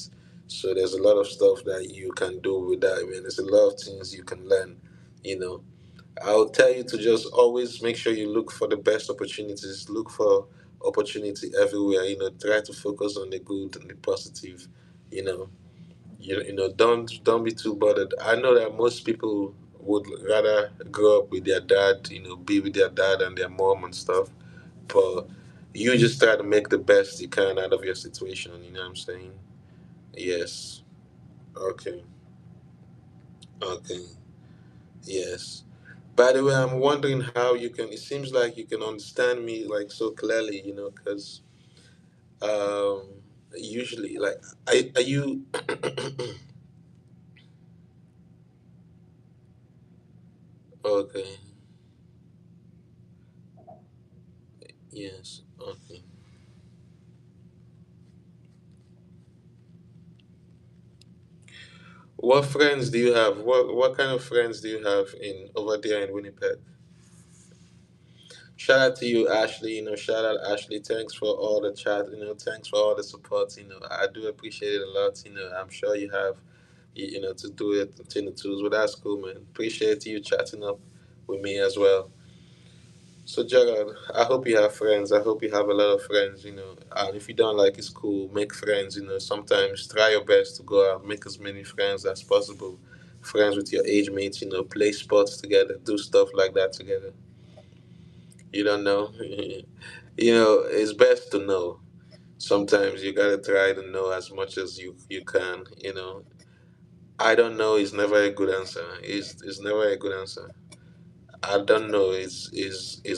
So there's a lot of stuff that you can do with that, man. There's a lot of things you can learn. You know, I'll tell you to just always make sure you look for the best opportunities. Look for opportunity everywhere. Try to focus on the good and the positive. You know, don't be too bothered. I know that most people would rather grow up with their dad. Be with their dad and their mom and stuff, but you just try to make the best you can out of your situation. You know what I'm saying? Yes. Okay. Okay. Yes. By the way, I'm wondering how you can. It seems like you can understand me like so clearly. Because um, usually, like, are you? Okay. Yes. Okay. What friends do you have? What kind of friends do you have in over there in Winnipeg? Shout out to you, Ashley. Shout out Ashley. Thanks for all the chat. Thanks for all the support. I do appreciate it a lot. I'm sure you have, to do it between the twos. Well, that's cool, man. Appreciate you chatting up with me as well. So, Gerald, I hope you have friends. I hope you have a lot of friends. And if you don't like it's cool, make friends. Sometimes try your best to go out, make as many friends as possible. Friends with your age mates. Play sports together, do stuff like that together. You don't know. It's best to know. Sometimes you gotta try to know as much as you can. I don't know is never a good answer. It's never a good answer. I don't know is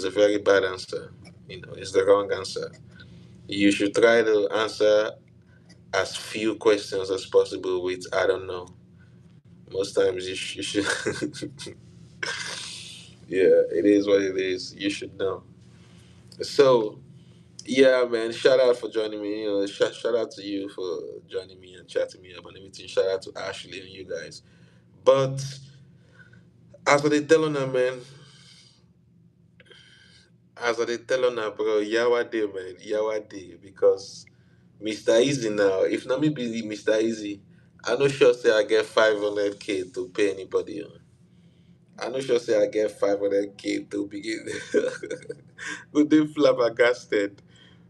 a very bad answer. It's the wrong answer. You should try to answer as few questions as possible with I don't know. Most times you should. Yeah, it is what it is. You should know. So yeah, man. Shout out for joining me. Shout out to you for joining me and chatting me up and everything. Shout out to Ashley and you guys. But as I they tell on her, man, as I they tell on her, bro, Yawade, man, Yawade, because Mr. Easy now, if not me be Mr. Easy, I no sure say I get 500K to pay anybody on. I no sure say I get 500K to begin. Good they flabbergasted.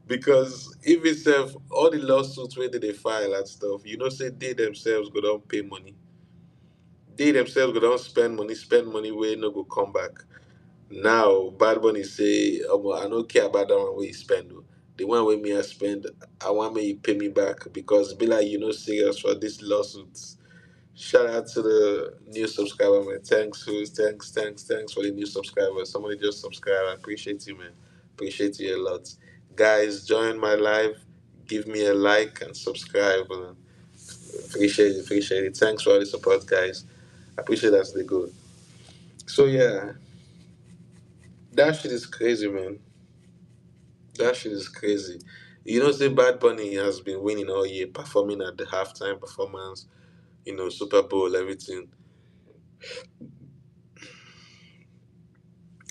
Because if itself all the lawsuits where they file and stuff, say they themselves go down pay money. They themselves go down spend money where no go come back. Now Bad Bunny say, I don't care about that one where you spend. Oh. The one with me I spend, I want me pay me back because be like serious for this lawsuits. Shout out to the new subscriber, man. Thanks for the new subscriber. Somebody just subscribed. I appreciate you, man. Appreciate you a lot. Guys, join my live. Give me a like and subscribe. Appreciate it. Thanks for all the support, guys. I appreciate that's the good. So yeah, that shit is crazy, man. That shit is crazy. Say Bad Bunny has been winning all year, performing at the halftime performance, Super Bowl, everything.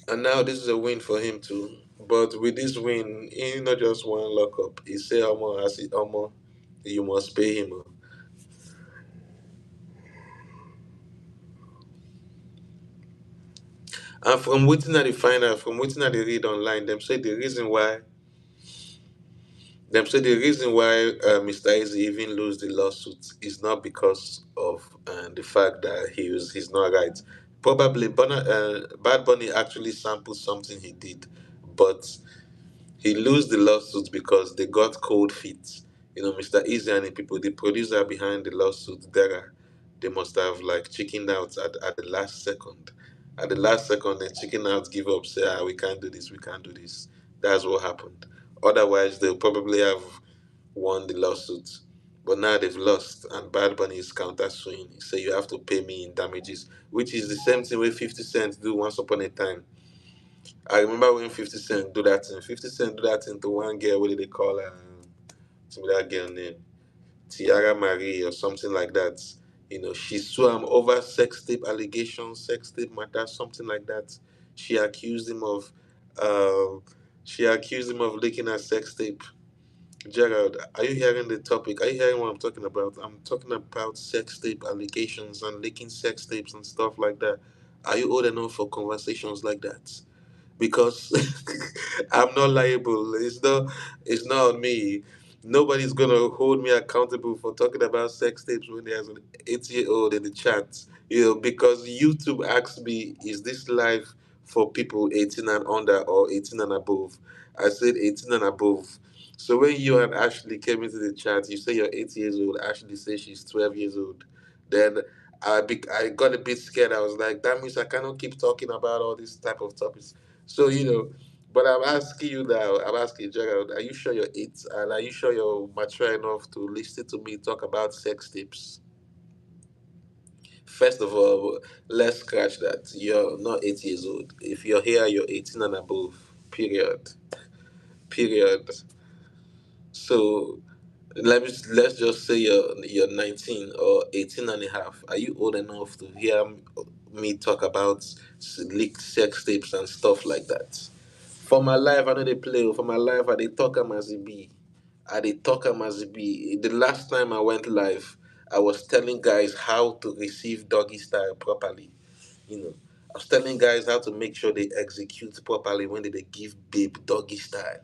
And now this is a win for him too. But with this win, he not just one lockup. He say Omo, as he Omo, you must pay him. Oh. And from waiting at the final, from waiting at the read online, them say the reason why Mr. Eazi even lose the lawsuit is not because of the fact that he's not right. Probably Bad Bunny actually sampled something he did, but he lose the lawsuit because they got cold feet. Mr. Easy and the people, the producer behind the lawsuit, Dara, they must have like chickened out at the last second. At the last second, they chicken out, give up, say, we can't do this, we can't do this. That's what happened. Otherwise, they'll probably have won the lawsuit. But now they've lost, and Bad Bunny is countersuing. So you have to pay me in damages, which is the same thing with 50 Cent do once upon a time. I remember when 50 Cent do that thing. 50 Cent do that thing to one girl, what did they call her? Some that girl name. Tiara Marie or something like that. She sued him over sex tape allegations, sex tape matter, something like that. She accused him of um she accused him of leaking a sex tape. Gerald, are you hearing the topic? Are you hearing what I'm talking about? I'm talking about sex tape allegations and leaking sex tapes and stuff like that. Are you old enough for conversations like that? Because I'm not liable. It's not on me. Nobody's gonna hold me accountable for talking about sex tapes when there's an 8-year-old in the chat. Because YouTube asked me, is this live for people 18 and under or 18 and above? I said 18 and above. So when you and Ashley came into the chat, you say you're 8 years old. Ashley says she's 12 years old. Then I got a bit scared. I was like, that means I cannot keep talking about all these type of topics. So, but I'm asking you now, I'm asking Gerald, are you sure you're eight? And are you sure you're mature enough to listen to me talk about sex tips? First of all, let's scratch that. You're not 8 years old. If you're here, you're 18 and above. Period. Period. So let's just say you're 19 or 18 and a half. Are you old enough to hear me talk about leaked sex tapes and stuff like that? For my life, I know they play. For my life, I they talk 'em as it be. I they talk 'em as it be. The last time I went live, I was telling guys how to receive doggy style properly. You know, I was telling guys how to make sure they execute properly when they give babe doggy style.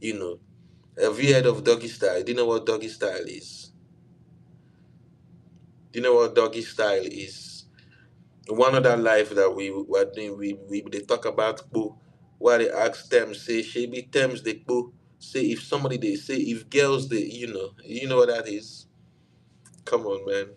You know, have you heard of doggy style? Do you know what doggy style is? Do you know what doggy style is? One other life that we were doing, we they talk about kpo, where they ask them, say, she be terms they kpo. Say if somebody they say if girls they you know what that is? Come on, man.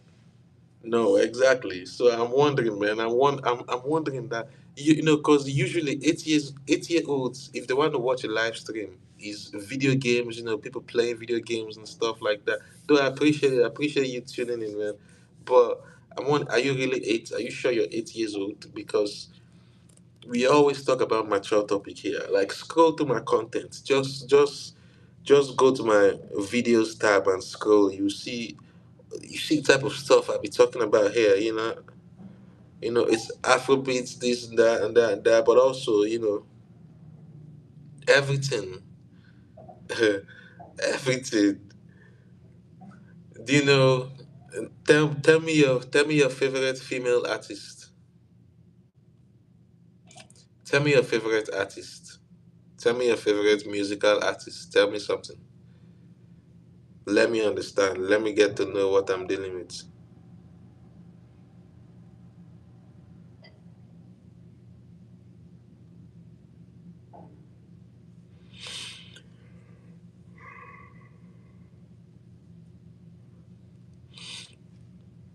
No, exactly. So I'm wondering, man. I'm wondering that because usually 8-year olds, if they want to watch a live stream, is video games. People playing video games and stuff like that. Though I appreciate it. I appreciate you tuning in, man. But are you really eight? Are you sure you're 8 years old? Because we always talk about mature topic here. Like scroll through my content. Just go to my videos tab and scroll. You see the type of stuff I be talking about here, it's Afrobeats, this and that and that and that, but also, everything. Everything. Do you know tell me your favorite female artist. Tell me your favorite artist. Tell me your favorite musical artist. Tell me something. Let me understand. Let me get to know what I'm dealing with.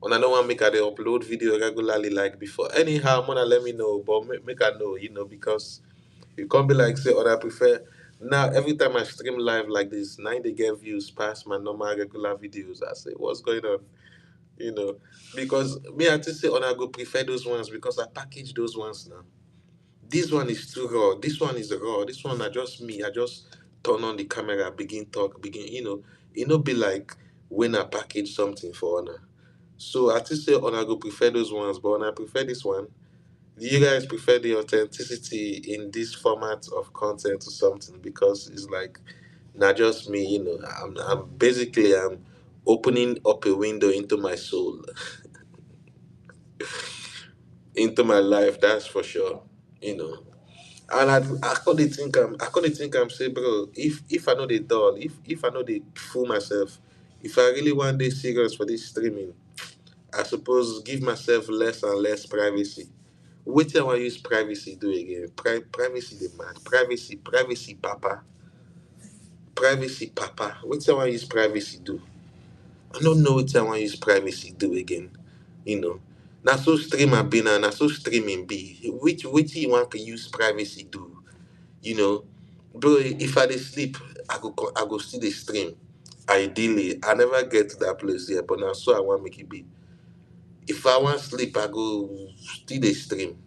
When I don't want make I dey upload video regularly like before. Anyhow, wanna let me know, but make I know, because you can't be like say, or I prefer now every time I stream live like this, 9 they get views past my normal regular videos. I say, what's going on? You know, because me I just say, I go prefer those ones because I package those ones now. This one is too raw. This one is raw. This one are just me. I just turn on the camera, begin talk, begin. It not be like when I package something for Honor. So I just say Honor go prefer those ones, but Honor prefer this one. Do you guys prefer the authenticity in this format of content or something? Because it's like not just me. I'm basically I'm opening up a window into my soul, into my life. That's for sure. You know. And I couldn't think I'm say, bro, if I know they dull, if I know they fool myself, if I really want this serious for this streaming, I suppose give myself less and less privacy. Wait till I use privacy do again. Privacy demand. Privacy papa. Privacy papa. Wait till I use privacy do. I don't know what I want use privacy do again. You know. Now so streamer be now so streaming be. Which you want to use privacy do? Bro, if I dey sleep, I go still dey stream. Ideally, I never get to that place yet, but now so I want make it be. If I want sleep, I go still dey stream.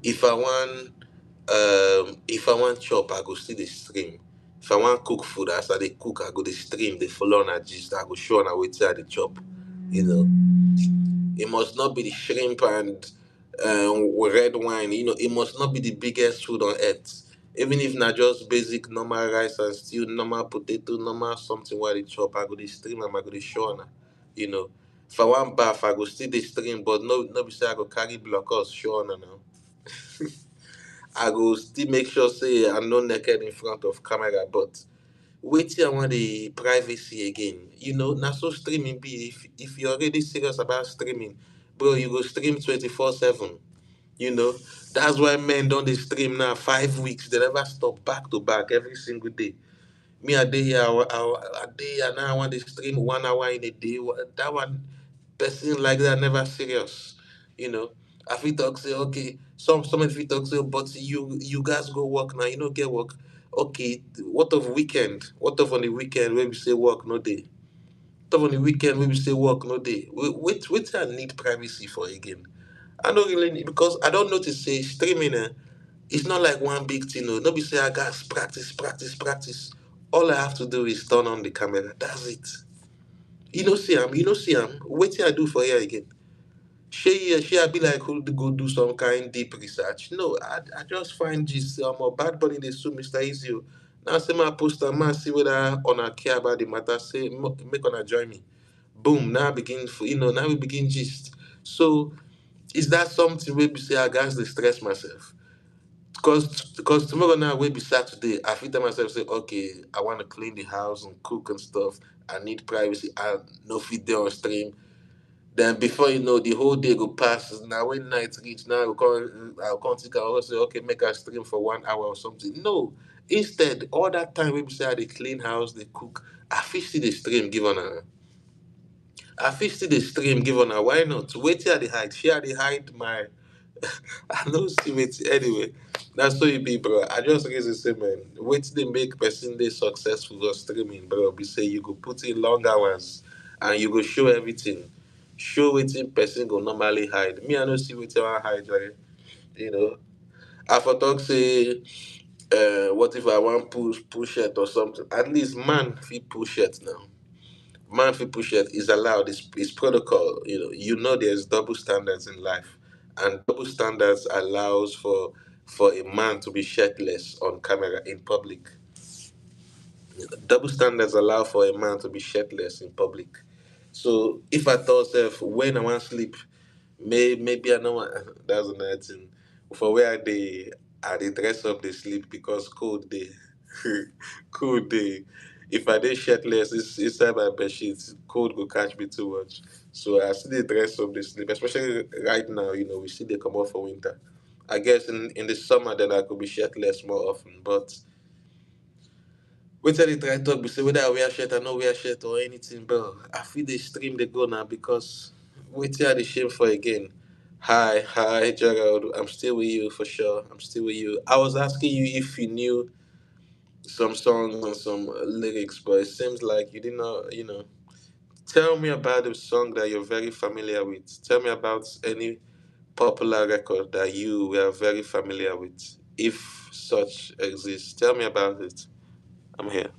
If I want chop, I go still dey stream. If I want cook food, as I dey cook, I go dey stream, dey follow on a gist, I go show on wetin I dey chop. You know. It must not be the shrimp and red wine. It must not be the biggest food on earth. Even if not just basic normal rice and stew, normal potato, normal something where they chop, I go the stream and I go the show na. You know. If I want bath, I go still the stream, but no be say I go carry blockers show na now. I go still make sure say I'm not naked in front of camera, but wait till I want the privacy again. Now so streaming be if you're already serious about streaming, bro, you go stream 24/7. You know, that's why men don't they stream now 5 weeks. They never stop back to back every single day. Me a day here, a day and now I want to stream 1 hour in a day. That one person like that never serious. You know, I feel talk say okay. Some of you talk say, but you guys go work now. You don't get work. Okay, what of weekend? What of on the weekend when we say work no day? What of on the weekend when we say work no day? Wait, I need privacy for again. I don't really need because I don't notice say streaming. It's not like one big thing. No, nobody say I got practice, practice, practice. All I have to do is turn on the camera. That's it. You know, see, Wait till I do for you again. She I be like, who to go do some kind deep research? No, I just find this a bad bunny they sue Mr. Easy. Now say my poster man see whether on a care about the matter. Say make on a join me. Boom. Now I begin. Now we begin gist. So is that something where we say I guys they stress myself? Because tomorrow now will be Saturday. I feel to myself say, okay, I want to clean the house and cook and stuff. I need privacy. I no fit there on stream. Then before you know, the whole day go pass. Now when night reach, now I'll come think I'll say, okay, make a stream for 1 hour or something. No. Instead, all that time we say they clean house, they cook. I feel see the stream give on her. I feel see the stream give on her. Why not? Wait till they hide. She had hide my I don't see it anyway. That's so it be, bro. I just raise the same man. Wait they make person they successful for streaming, bro. Be say you go put in long hours and you go show everything. Show waiting person go normally hide. Me, I don't see what I hide, right? You know. I for talk say what if I want push it or something? At least man fit push it now. Man fit push it is allowed. It's protocol. There's double standards in life, and double standards allows for a man to be shirtless on camera in public. Double standards allow for a man to be shirtless in public. So if I thought self when I want sleep, maybe I know that's another thing. For where I dey dress up the sleep because cold day. Cold day. If I dey shirtless inside my bed sheets, cold go catch me too much. So I still dey dress up the sleep, especially right now, we still dey come out for winter. I guess in the summer then I could be shirtless more often, but Wait till they try talk, we say whether I wear shirt, I no wear shirt or anything, bro. I feel the stream they go now because wait till the shame for again. Hi, Gerald. I'm still with you for sure. I'm still with you. I was asking you if you knew some songs and some lyrics, but it seems like you did not, Tell me about a song that you're very familiar with. Tell me about any popular record that you were very familiar with, if such exists. Tell me about it. I'm here.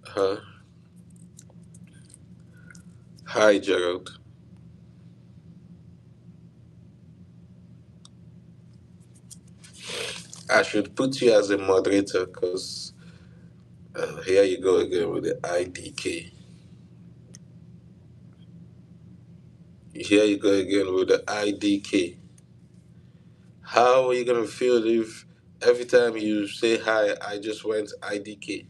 Huh? Hi, Gerald. I should put you as a moderator because here you go again with the IDK. Here you go again with the IDK. How are you gonna feel if every time you say hi, I just went IDK?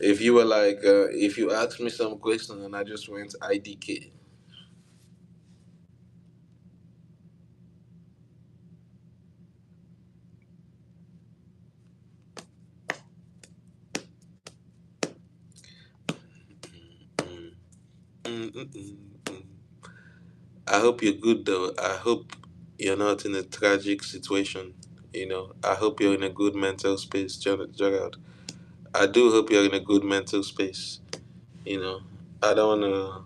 If you were like, if you asked me some question and I just went IDK. Mm, mm, mm, mm, mm. I hope you're good though. I hope you're not in a tragic situation. I hope you're in a good mental space, Gerald. I do hope you're in a good mental space. You know, I don't wanna.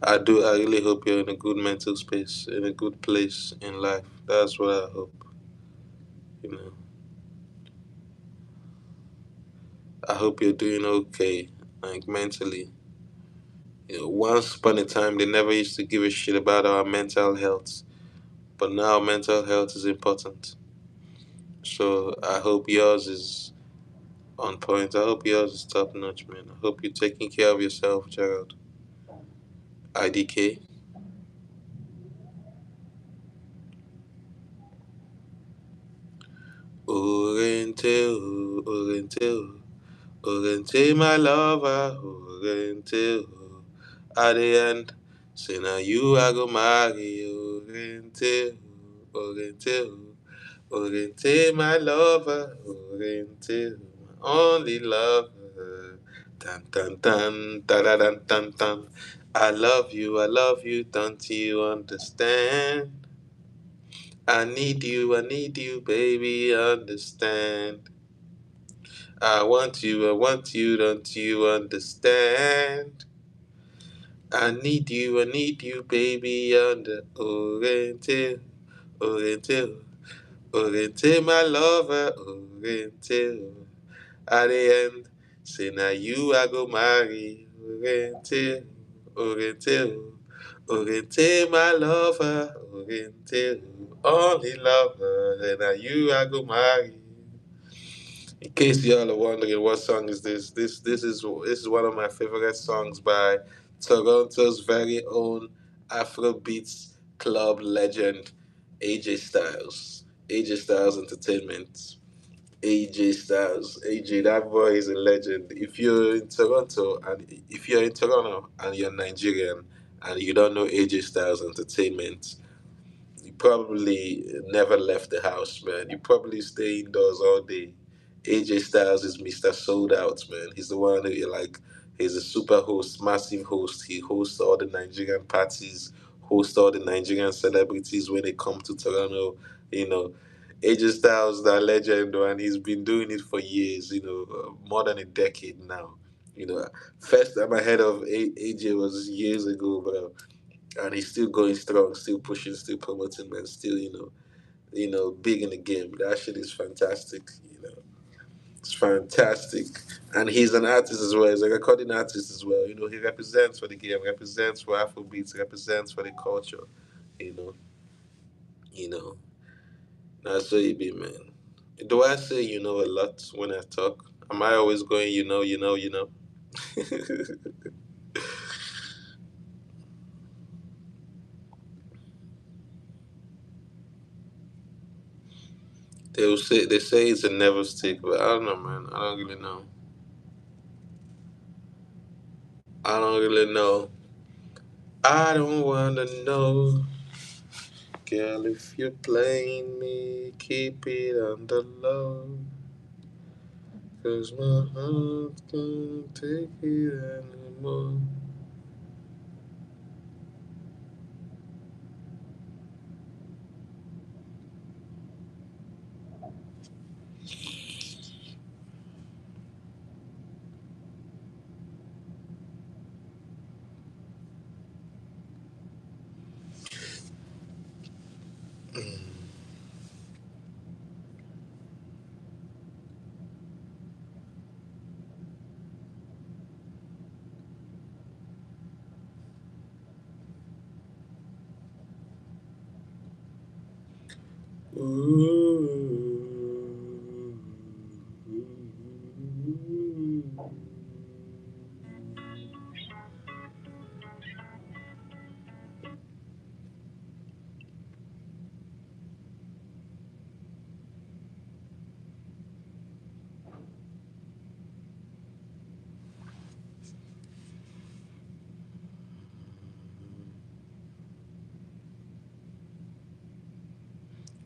I do. I really hope you're in a good mental space, in a good place in life. That's what I hope. You know, I hope you're doing okay, like mentally. Once upon a time, they never used to give a shit about our mental health, but now mental health is important. So I hope yours is on point. I hope yours is top notch, man. I hope you're taking care of yourself, Gerald. IDK. Oriente, Oriente, Oriente, my lover, Oriente. At the end, say now you I go marry, Oriente, Oriente, Oriente, my lover, Oriente, my only lover. Tan tan tan, ta da dan tan tan. I love you, don't you understand? I need you, baby, understand. I want you, don't you understand? I need you, baby, under Oriente, Oriente, Oriente, my lover, Oriente. At the end, say now you I go marry, Oriente, Oriente, Oriente, my lover, Oriente, only lover, and now you I go marry. In case y'all are wondering what song is this, this is one of my favorite songs by Toronto's very own Afrobeats club legend AJ Styles. AJ Styles Entertainment. AJ Styles. AJ, that boy is a legend. If you're in Toronto and you're Nigerian and you don't know AJ Styles Entertainment, you probably never left the house, man. You probably stay indoors all day. AJ Styles is Mr. Sold Out, man. He's the one who you like. He's a super host, massive host. He hosts all the Nigerian parties, hosts all the Nigerian celebrities when they come to Toronto. You know, AJ Styles, that legend, and he's been doing it for years. More than a decade now. First time I heard of AJ was years ago, bro, and he's still going strong, still pushing, still promoting, man, still big in the game. That shit is fantastic. It's fantastic, and he's an artist as well. He's a recording artist as well. He represents for the game, represents for Afrobeats, represents for the culture. You know, you know. That's what it be, man. Do I say a lot when I talk? Am I always going, you know? They say it's a never stick, but I don't know, man. I don't really know. I don't really know. I don't wanna know, girl, if you're playing me, keep it on the low. 'Cause my heart can't take it anymore. Ooh.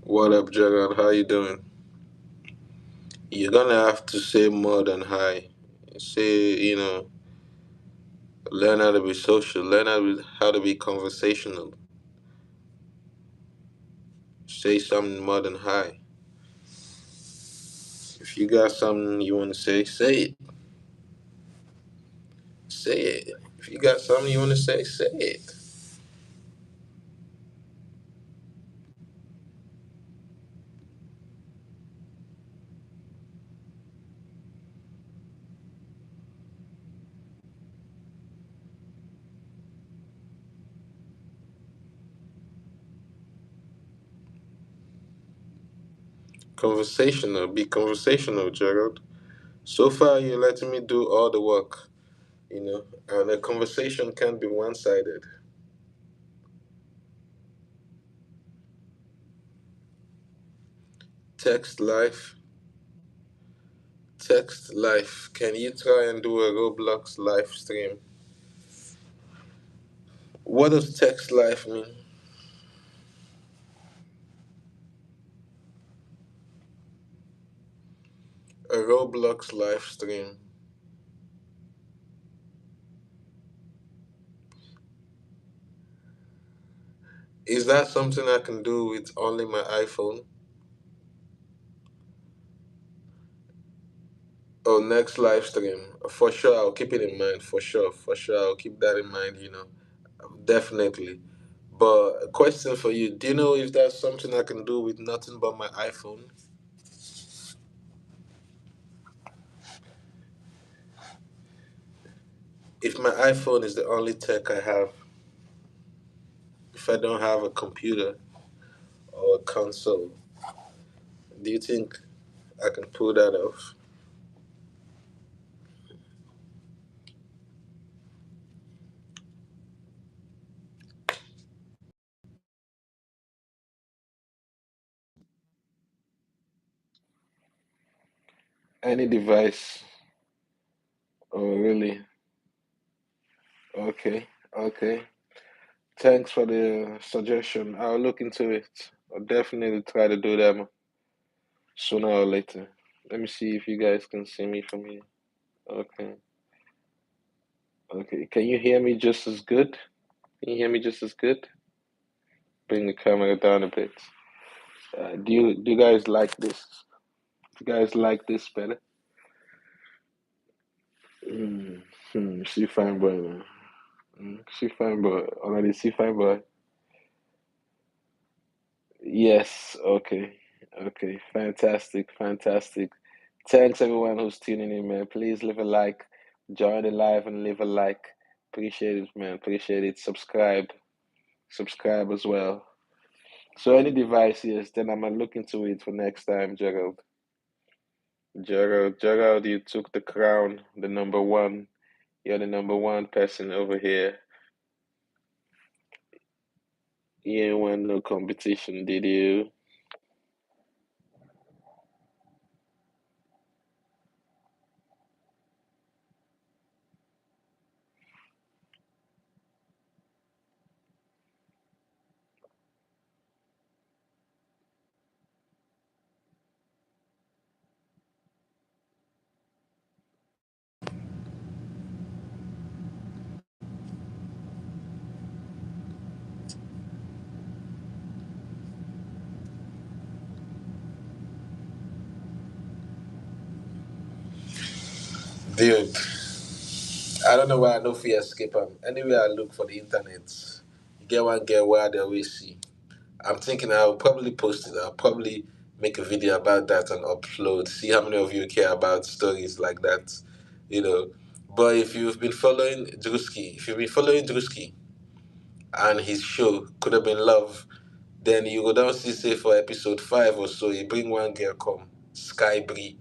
What up, Jagan? How you doing? You're gonna have to say more than hi. Say, learn how to be social, learn how to be conversational. Say something more than hi. If you got something you want to say it. Say it. If you got something you want to say it. Conversational. Be conversational, Gerald. So far, you're letting me do all the work, and a conversation can't be one sided. Text life. Text life. Can you try and do a Roblox live stream? What does text life mean? A Roblox live stream. Is that something I can do with only my iPhone? Oh, next live stream. For sure, I'll keep it in mind. For sure, I'll keep that in mind, definitely. But a question for you: do you know if that's something I can do with nothing but my iPhone? If my iPhone is the only tech I have, if I don't have a computer or a console, do you think I can pull that off? Any device? Oh, really? Okay, okay. Thanks for the suggestion. I'll look into it. I'll definitely try to do that sooner or later. Let me see if you guys can see me from here. Okay, okay. Can you hear me just as good? Can you hear me just as good? Bring the camera down a bit. Do you guys like this? Do you guys like this better? See fine boy, man. See fine boy. Already see fine boy. Yes. Okay. Okay. Fantastic. Fantastic. Thanks everyone who's tuning in, man. Please leave a like, join the live and leave a like. Appreciate it, man. Appreciate it. Subscribe. Subscribe as well. So any device, yes, then I'm gonna look into it for next time, Gerald. Gerald, you took the crown, the number one. You're the number one person over here. You ain't won no competition, did you? Dude, I don't know why I no fear escape them. Anywhere I look for the internet, you get one girl where they always see. I'm thinking I'll probably post it. I'll probably make a video about that and upload. See how many of you care about stories like that, you know. But if you've been following Drewski and his show could have been love, then you go down see say for episode 5 or so, you bring one girl come, Sky Bree.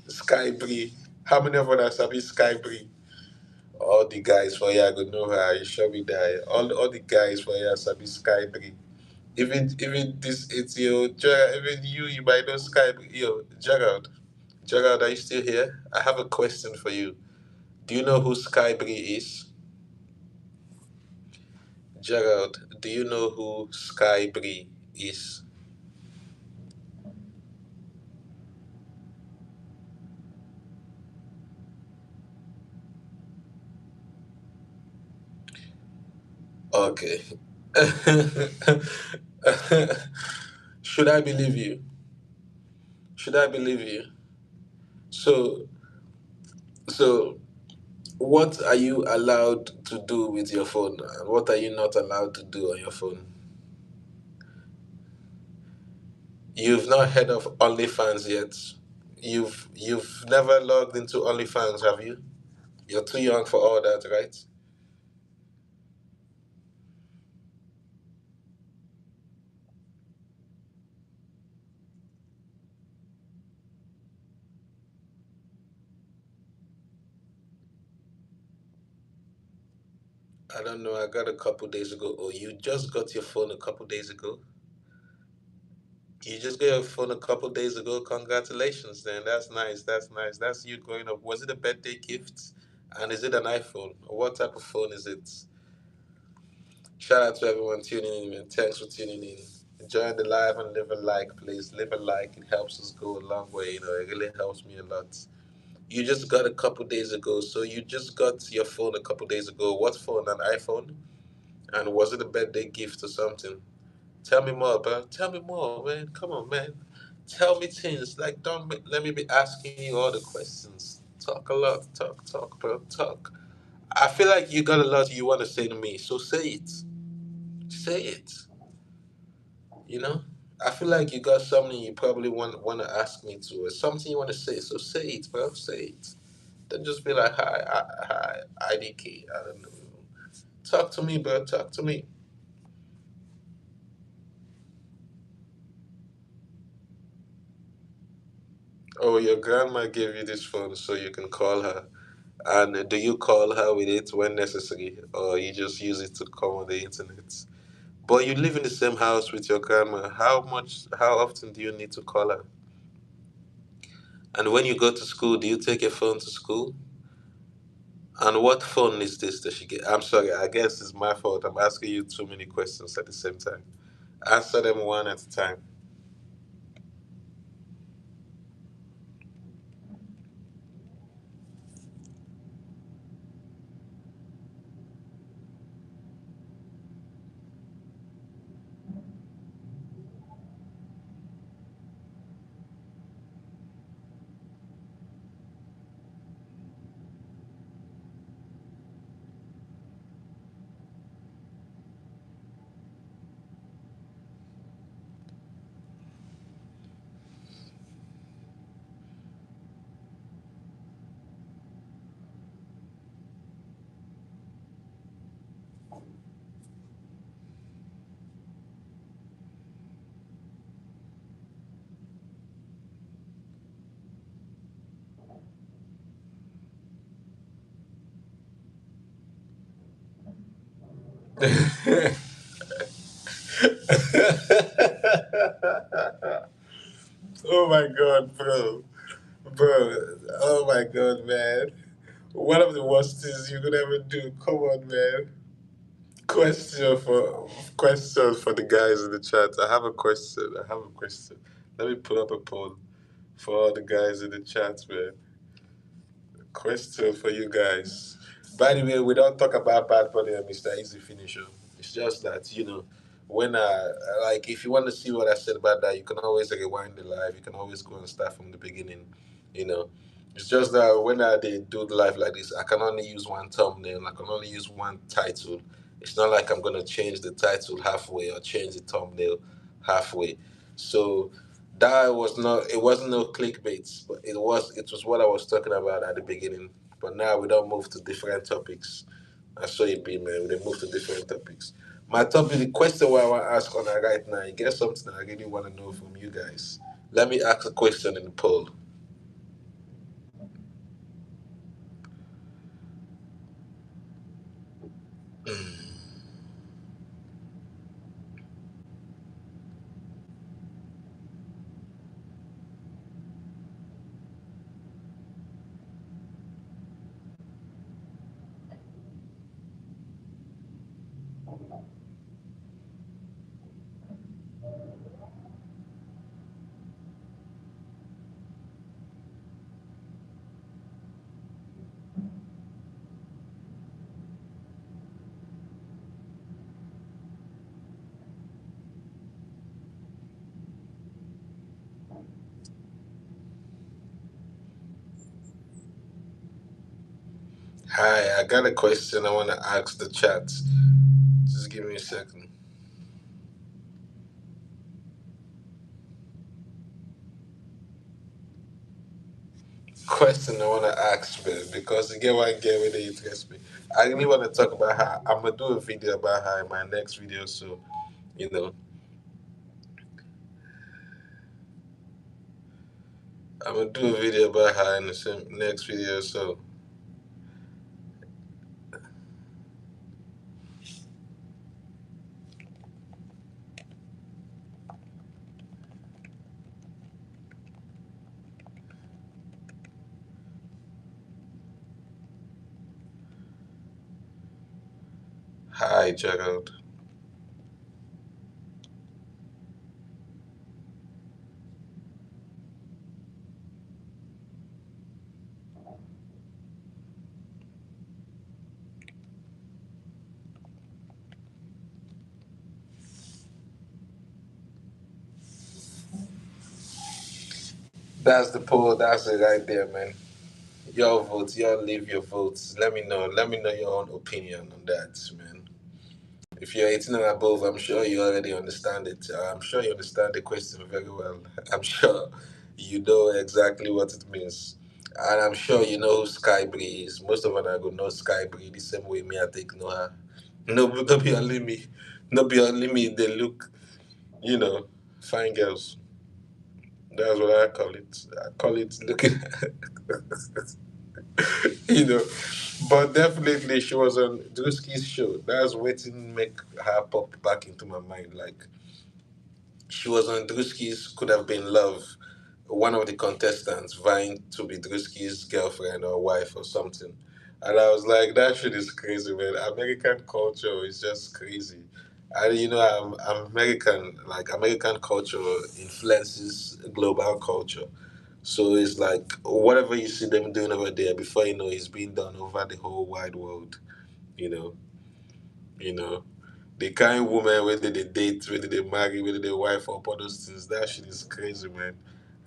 Sky Bree. How many of us have been Sky Bree? All the guys for here go know her. You sure me die. All the guys for here sabi Sky Bree. Even this 8-year-old Gerald, even you might know Sky Bree. Yo, Gerald. Gerald, are you still here? I have a question for you. Do you know who Sky Bree is? Gerald, do you know who Sky Bree is? Okay. Should I believe you? Should I believe you? So, so what are you allowed to do with your phone, and what are you not allowed to do on your phone? You've not heard of OnlyFans yet. You've never logged into OnlyFans, have you? You're too young for all that, right? I don't know. I got a couple days ago. Oh, you just got your phone a couple days ago? You just got your phone a couple days ago. Congratulations, then. That's nice. That's nice. That's you growing up. Was it a birthday gift? And is it an iPhone? Or what type of phone is it? Shout out to everyone tuning in, man. Thanks for tuning in. Enjoy the live and live a like, please. Live a like. It helps us go a long way. It really helps me a lot. You just got a couple days ago, so you just got your phone a couple days ago. What phone? An iPhone? And was it a birthday gift or something? Tell me more, bro. Tell me more, man. Come on, man. Tell me things. Like, let me be asking you all the questions. Talk a lot. Talk, bro. Talk. I feel like you got a lot you want to say to me, so say it. Say it. You know? I feel like you got something you probably want to ask me to, or something you want to say. So say it, bro. Say it. Don't just be like, hi, IDK. I don't know. Talk to me, bro. Talk to me. Oh, your grandma gave you this phone so you can call her. And do you call her with it when necessary, or you just use it to come on the internet? But you live in the same house with your grandma. How often do you need to call her? And when you go to school, do you take your phone to school? And what phone is this that she get? I'm sorry, I guess it's my fault. I'm asking you too many questions at the same time. Answer them one at a time. Oh my god, bro. Bro, oh my god, man. One of the worst things you could ever do. Come on, man. Question for the guys in the chat. I have a question. I have a question. Let me put up a poll for all the guys in the chat, man. Question for you guys. By the way, we don't talk about Bad Bunny and Mr. Easy Finisher. It's just that, when like if you want to see what I said about that, you can always rewind the live. You can always go and start from the beginning, you know. It's just that when I they do the live like this, I can only use one thumbnail. I can only use one title. It's not like I'm gonna change the title halfway or change the thumbnail halfway. So that was not. It wasn't no clickbait, but it was. It was what I was talking about at the beginning. But now we don't move to different topics. I saw it be man. We move to different topics. My topic, the question what I want to ask on that right now, you get something I really want to know from you guys. Let me ask a question in the poll. Hi, I got a question I want to ask the chat. Just give me a second. Question I want to ask, man, because you get one get really interest me. I really want to talk about her. I'm gonna do a video about her in my next video, so you know, I'm gonna do a video about her in the next video. So, hi, Gerald. That's the poll. That's it right there, man. Your votes. Y'all leave your votes. Let me know. Let me know your own opinion on that, man. If you're 18 and above, I'm sure you already understand it. I'm sure you understand the question very well. I'm sure you know exactly what it means. And I'm sure you know who Sky Bree is. Most of us are going to know Sky Bree the same way me I take know her. No, no be only me. No be only me. They look, you know, fine girls. That's what I call it. I call it looking, you know. But definitely she was on Drewski's show. That's waiting make her pop back into my mind. Like, she was on Drewski's Could Have Been Love, one of the contestants vying to be Drewski's girlfriend or wife or something. And I was like, that shit is crazy, man. American culture is just crazy. And you know, I'm American, like American culture influences global culture. So it's like whatever you see them doing over there, before you know, it's being done over the whole wide world. You know, you know. The kind woman whether they date, whether they marry, whether they wife up, all those things, that shit is crazy, man.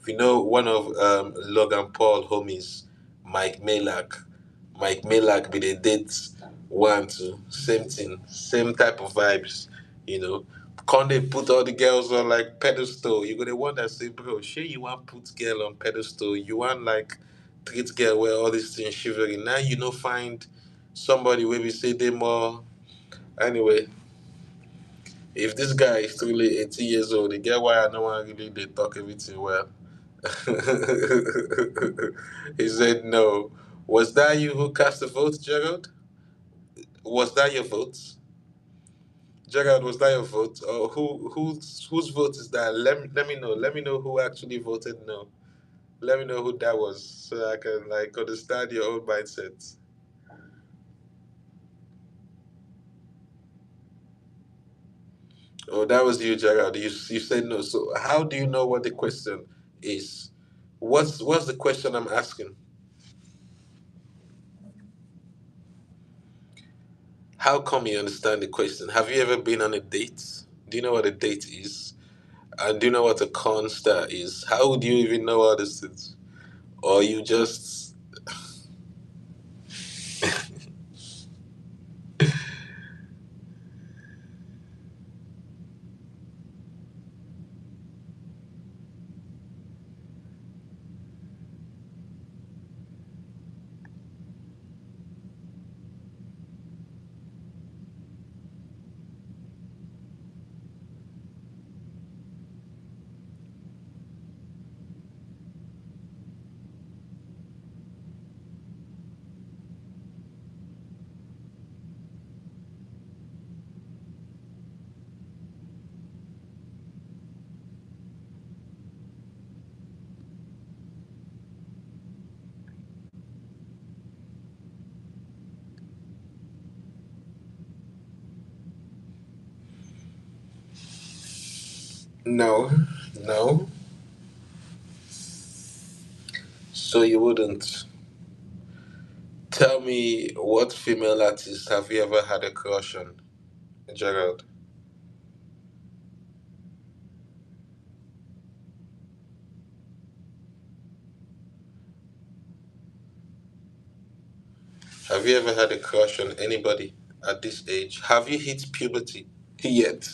If you know one of Logan Paul homies, Mike Malak, Mike Malak be the date one two, same thing, same type of vibes, you know. Can't they put all the girls on like pedestal? You gonna wonder say, bro, sure you want put girl on pedestal, you want like treat girl where all these things shivering. Now you know find somebody where we say they more anyway. If this guy is truly 18 years old, they get why I know one really they talk everything well. He said no. Was that you who cast the vote, Gerald? Was that your vote? Gerald, was that your vote? Or whose vote is that? Let me know. Let me know who actually voted no. Let me know who that was so I can like understand your own mindset. Oh, that was you, Gerald. You said no. So how do you know what the question is? What's the question I'm asking? How come you understand the question? Have you ever been on a date? Do you know what a date is? And do you know what a corn star is? How would you even know all these things? or you just no, no. So you wouldn't tell me what female artist have you ever had a crush on, Gerald? Have you ever had a crush on anybody at this age? Have you hit puberty yet?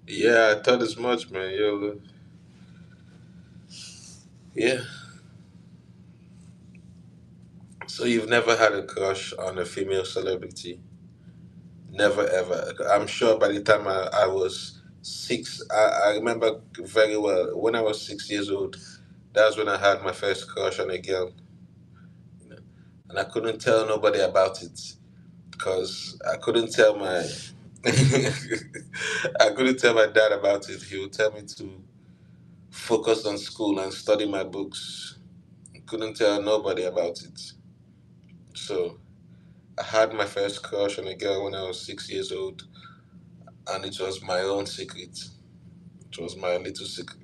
Yeah, I thought as much, man. Yo, yeah. So you've never had a crush on a female celebrity? Never ever. I'm sure by the time I was six, I remember very well when I was 6 years old. That's when I had my first crush on a girl, you know, and I couldn't tell nobody about it because I couldn't tell my I couldn't tell my dad about it. He would tell me to focus on school and study my books. Couldn't tell nobody about it. So I had my first crush on a girl when I was 6 years old, and it was my own secret. It was my little secret.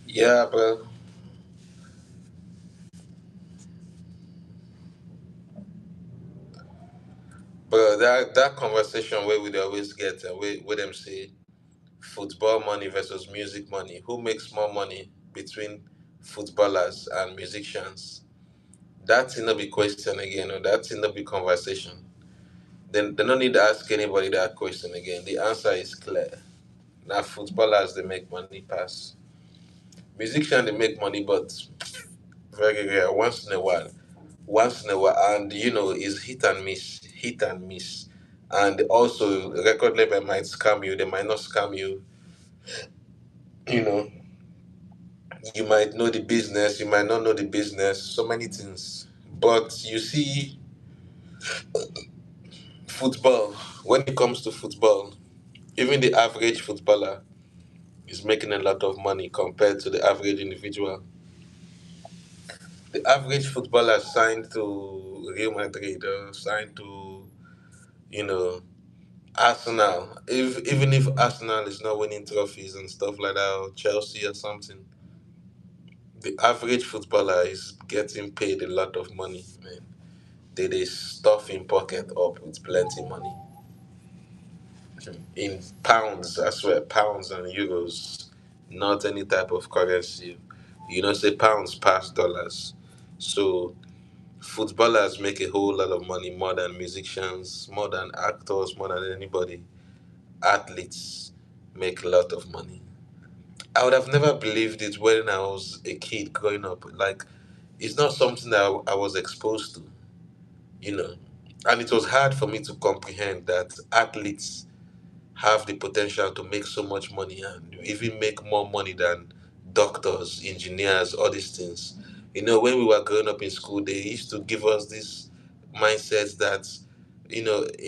Yeah, but that conversation where we always get and where them say football money versus music money, who makes more money between footballers and musicians? That's in a big question again, or that's in a big conversation. Then they don't need to ask anybody that question again. The answer is clear. Now footballers they make money pass. Musicians they make money, but very rare, once in a while. Once in a while, and is hit and miss, hit and miss. And also, record label might scam you, they might not scam you. You know, you might know the business, you might not know the business, so many things. But you see, football, when it comes to football, even the average footballer is making a lot of money compared to the average individual. The average footballer signed to Real Madrid or signed to, you know, Arsenal. Even if Arsenal is not winning trophies and stuff like that, or Chelsea or something, The average footballer is getting paid a lot of money, man. They stuff in pocket up with plenty money. In pounds, I swear, pounds and euros, not any type of currency. Say pounds past dollars. So footballers make a whole lot of money more than musicians, more than actors, more than anybody. Athletes make a lot of money. I would have never believed it when I was a kid growing up. Like, it's not something that I was exposed to, you know. And it was hard for me to comprehend that athletes have the potential to make so much money and even make more money than doctors, engineers, all these things. When we were growing up in school, they used to give us this mindset that,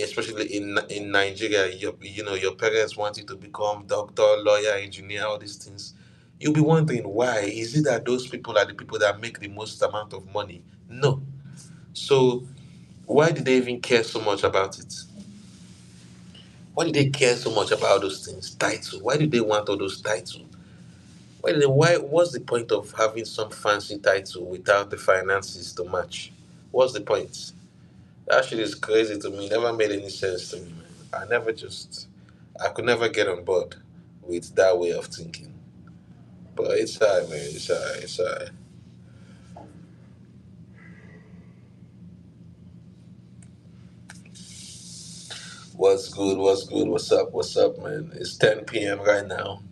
especially in Nigeria, your parents want you to become doctor, lawyer, engineer, all these things. You'll be wondering why. Is it that those people are the people that make the most amount of money? No. So why did they even care so much about it? Why did they care so much about those things? Title. Why did they want all those titles? What's the point of having some fancy title without the finances to match? What's the point? That shit is crazy to me. Never made any sense to me, man. I could never get on board with that way of thinking. But it's alright, man. It's alright. It's alright. What's good? What's good? What's up? What's up, man? It's 10 p.m. right now.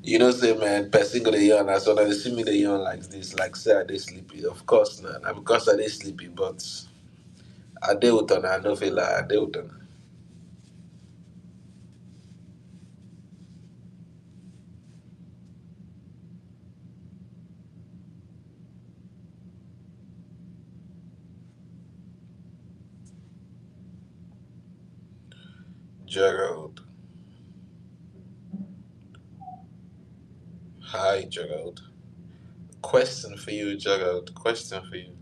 You know, say, man, person go to yawn. As soon as they see me, they yawn like this, like say I dey sleepy. Of course, not. Not because I dey sleepy, but I dey with on. I no feel like I dey with on. Gerald, hi, Gerald. Question for you, Gerald. Question for you.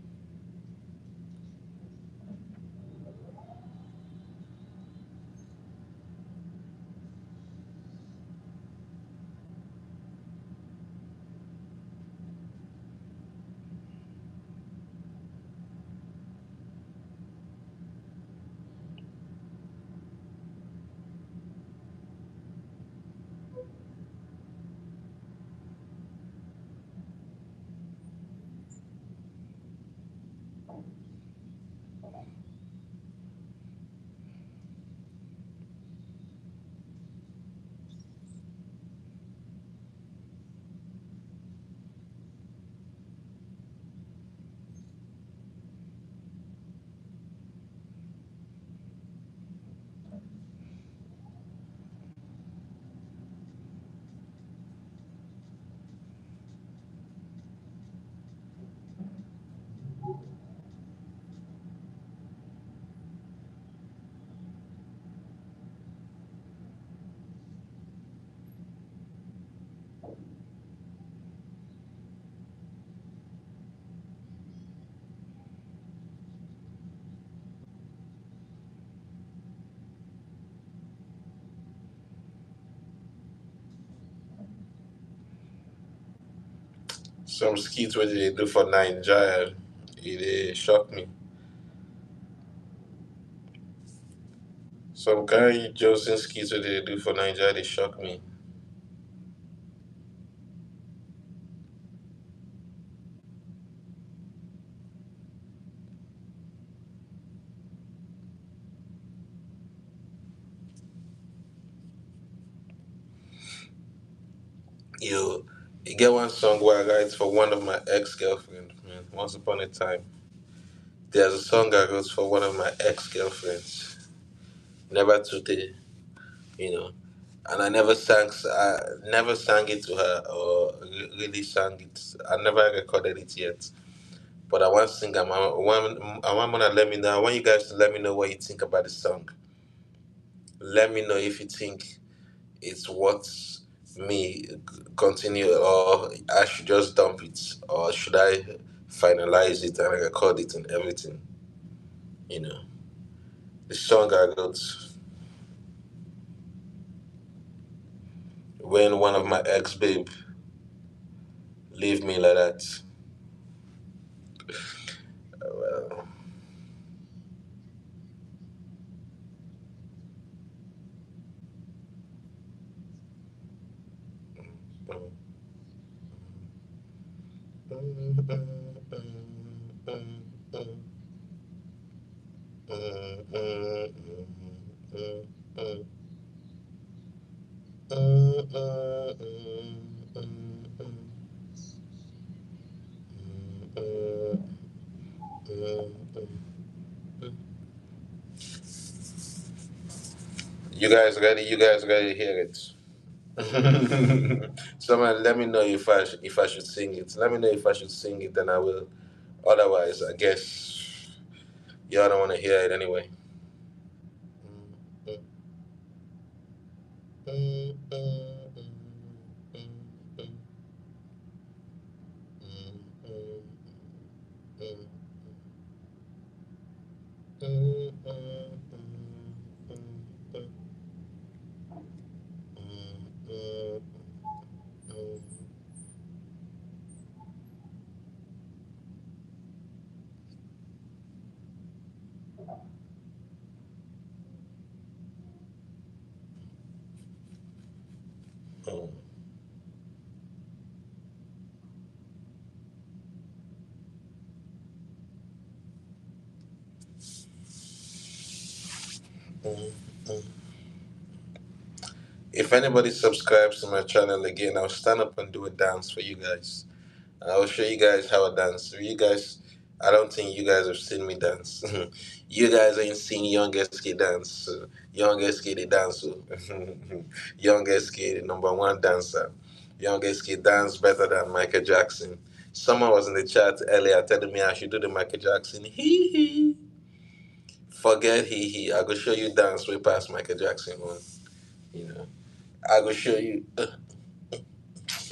Some skits what they do for Nigeria, it shock me. Some Gary Johnson skits what they do for Nigeria, they shock me. You, you get one song where I write for one of my ex girlfriends, man. Once upon a time, there's a song I wrote for one of my ex girlfriends. Never today, you know. And I never sang it to her or really sang it. I never recorded it yet. But I want to sing. I want to let me know. I want you guys to let me know what you think about the song. Let me know if you think it's worth me continue or I should just dump it or should I finalize it and record it and everything. You know, the song I wrote when one of my ex babe leave me like that. Well, you guys ready? You guys ready to hear it? Someone let me know if I should sing it. Let me know if I should sing it, then I will. Otherwise, I guess y'all don't want to hear it anyway. If anybody subscribes to my channel again, I'll stand up and do a dance for you guys. I'll show you guys how I dance. You guys, I don't think you guys have seen me dance. You guys ain't seen Young SK dance. Young SK the dance. Young SK the number one dancer. Young SK dance better than Michael Jackson. Someone was in the chat earlier telling me I should do the Michael Jackson. Hee hee. Forget hee hee. I go show you dance way past Michael Jackson one. You know. I go show you.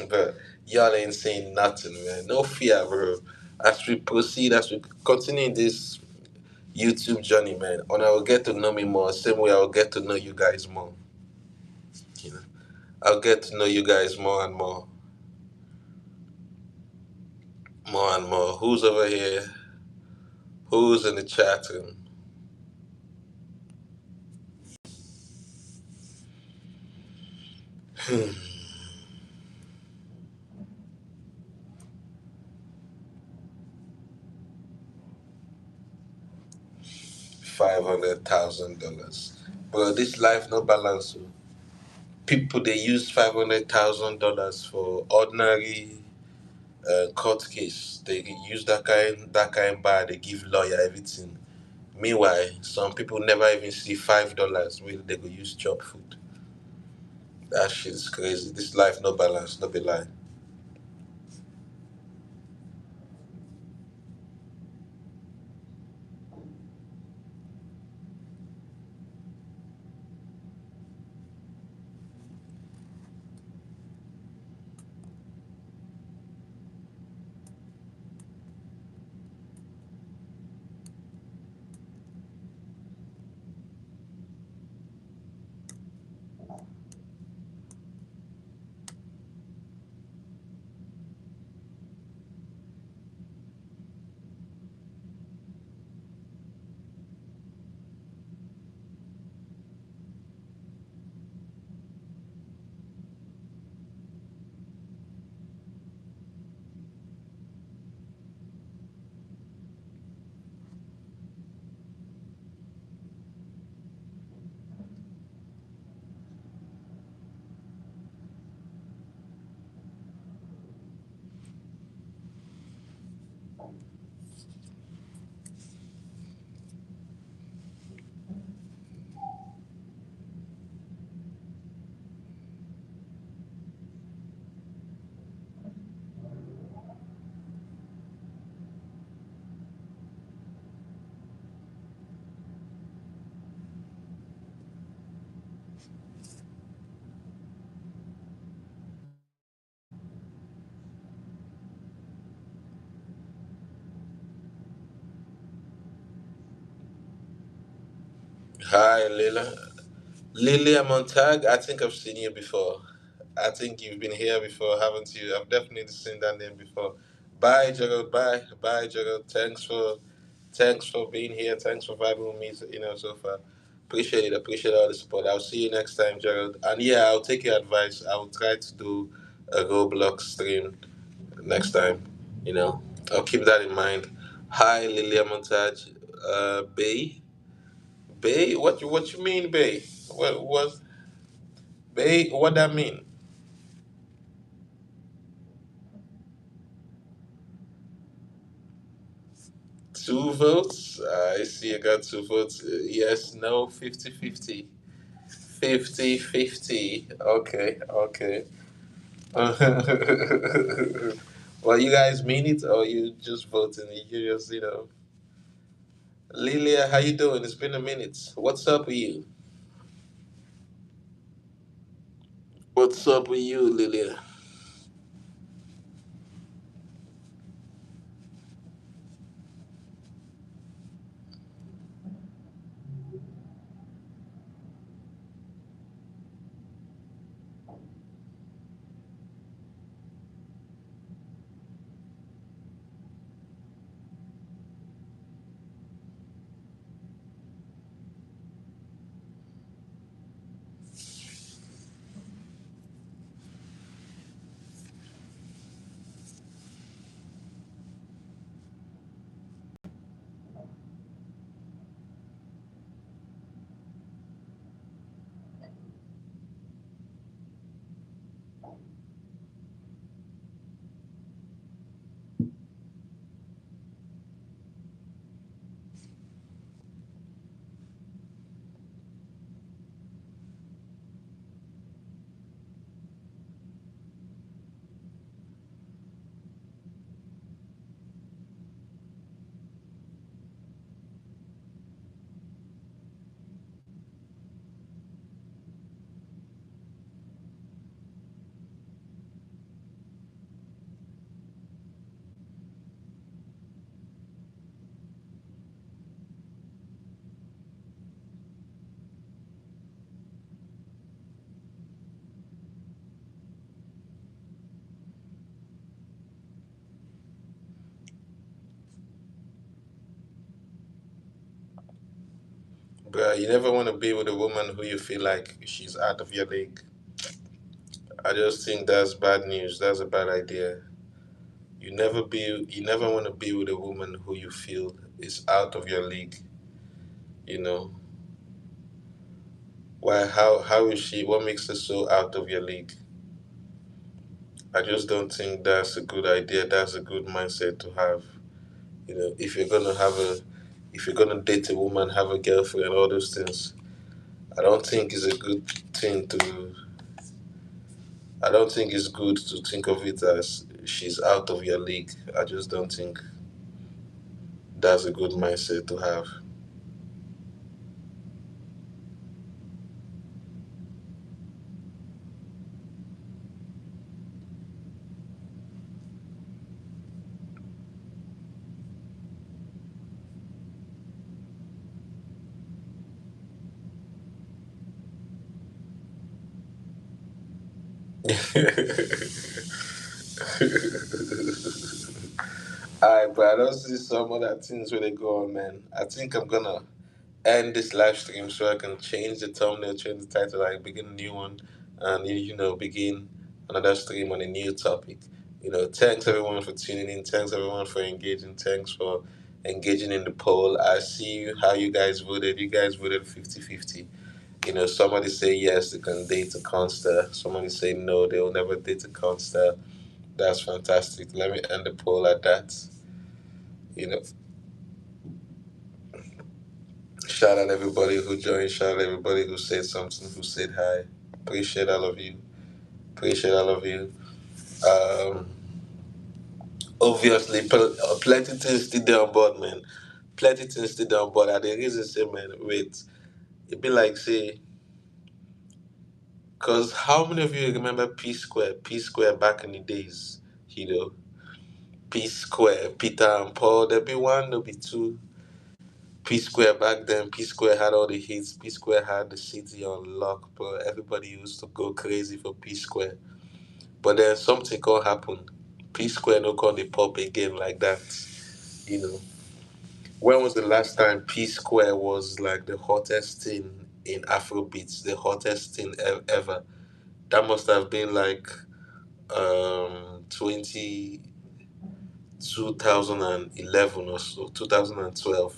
But y'all ain't saying nothing, man. No fear, bro. As we proceed, as we continue in this YouTube journey, man, and I will get to know me more. Same way I'll get to know you guys more. You know, I'll get to know you guys more and more, more and more. Who's over here? Who's in the chat room? 500,000 dollars, bro. This life no balance. Oh. People they use $500,000 for ordinary court case. They use that kind bar. They give lawyer everything. Meanwhile, some people never even see $5 where they go use chop food. That shit is crazy. This life no balance, no be lie. Hi, Lila. Lily, I'm on tag. I think I've seen you before. I think you've been here before, haven't you? I've definitely seen that name before. Bye, Gerald. Bye, bye, Gerald. Thanks for being here. Thanks for vibing with me. So far. Appreciate it. Appreciate all the support. I'll see you next time, Gerald. And yeah, I'll take your advice. I will try to do a Roblox stream next time. You know, I'll keep that in mind. Hi, Lilia Montage. Bay, Bay. What you mean, Bay? What Bay? What that mean? 2 votes. I see. I got 2 votes. Yes. No. 50-50. 50-50. Okay. Okay. Well, you guys mean it, or you just voting? You just Lilia, how you doing? It's been a minute. What's up with you? What's up with you, Lilia? Bruh, you never want to be with a woman who you feel like she's out of your league. I just think that's bad news. That's a bad idea. You never want to be with a woman who you feel is out of your league. You know why? How is she? What makes her so out of your league? I just don't think that's a good idea. That's a good mindset to have. If you're gonna date a woman, have a girlfriend, all those things. I don't think it's a good thing to. I don't think it's good to think of it as she's out of your league. I just don't think that's a good mindset to have. Alright, but I don't see some other things where they go on, man. I think I'm gonna end this live stream so I can change the thumbnail, change the title, like begin a new one, and begin another stream on a new topic. Thanks everyone for tuning in. Thanks everyone for engaging. Thanks for engaging in the poll. I see how you guys voted. You guys voted 50-50. Somebody say yes, they can date a conster. Somebody say no, they will never date a conster. That's fantastic. Let me end the poll at that. You know, Shout out everybody who joined. Shout out everybody who said something, who said hi. Appreciate all of you. Appreciate all of you. Um, Obviously, plenty things still there on board, man. Plenty things still there on board. And the reason say, man, wait, it be like say, cause how many of you remember P Square? P Square back in the days, you know, P Square, Peter and Paul. There be one, there be two. P Square back then, P Square had all the hits. P Square had the city on lock, bro. Everybody used to go crazy for P Square. But then something could happen. P Square no call the pop again like that. You know. When was the last time P Square was like the hottest thing in Afrobeats, the hottest thing ever? That must have been like 20 2011 or so, 2012.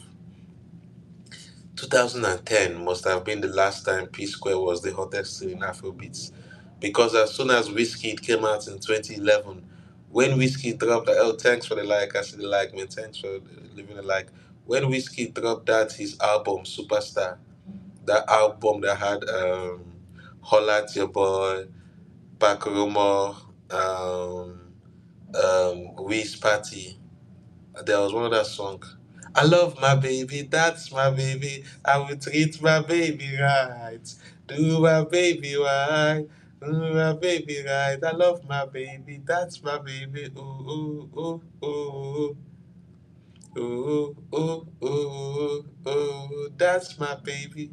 2010 must have been the last time P Square was the hottest thing in Afrobeats. Because as soon as Whiskey came out in 2011, when Whiskey dropped the oh, thanks for the like, I see the like, man, thanks for leaving a like. When Whiskey dropped that, his album, Superstar, that album that had Holla at Your Boy, Back Rumor, Wiz Party, there was one other song. I love my baby, that's my baby. I will treat my baby right. Do my baby right. Do my baby right. I love my baby, that's my baby. Ooh, ooh, ooh, ooh. Ooh, ooh, ooh, ooh, that's my baby.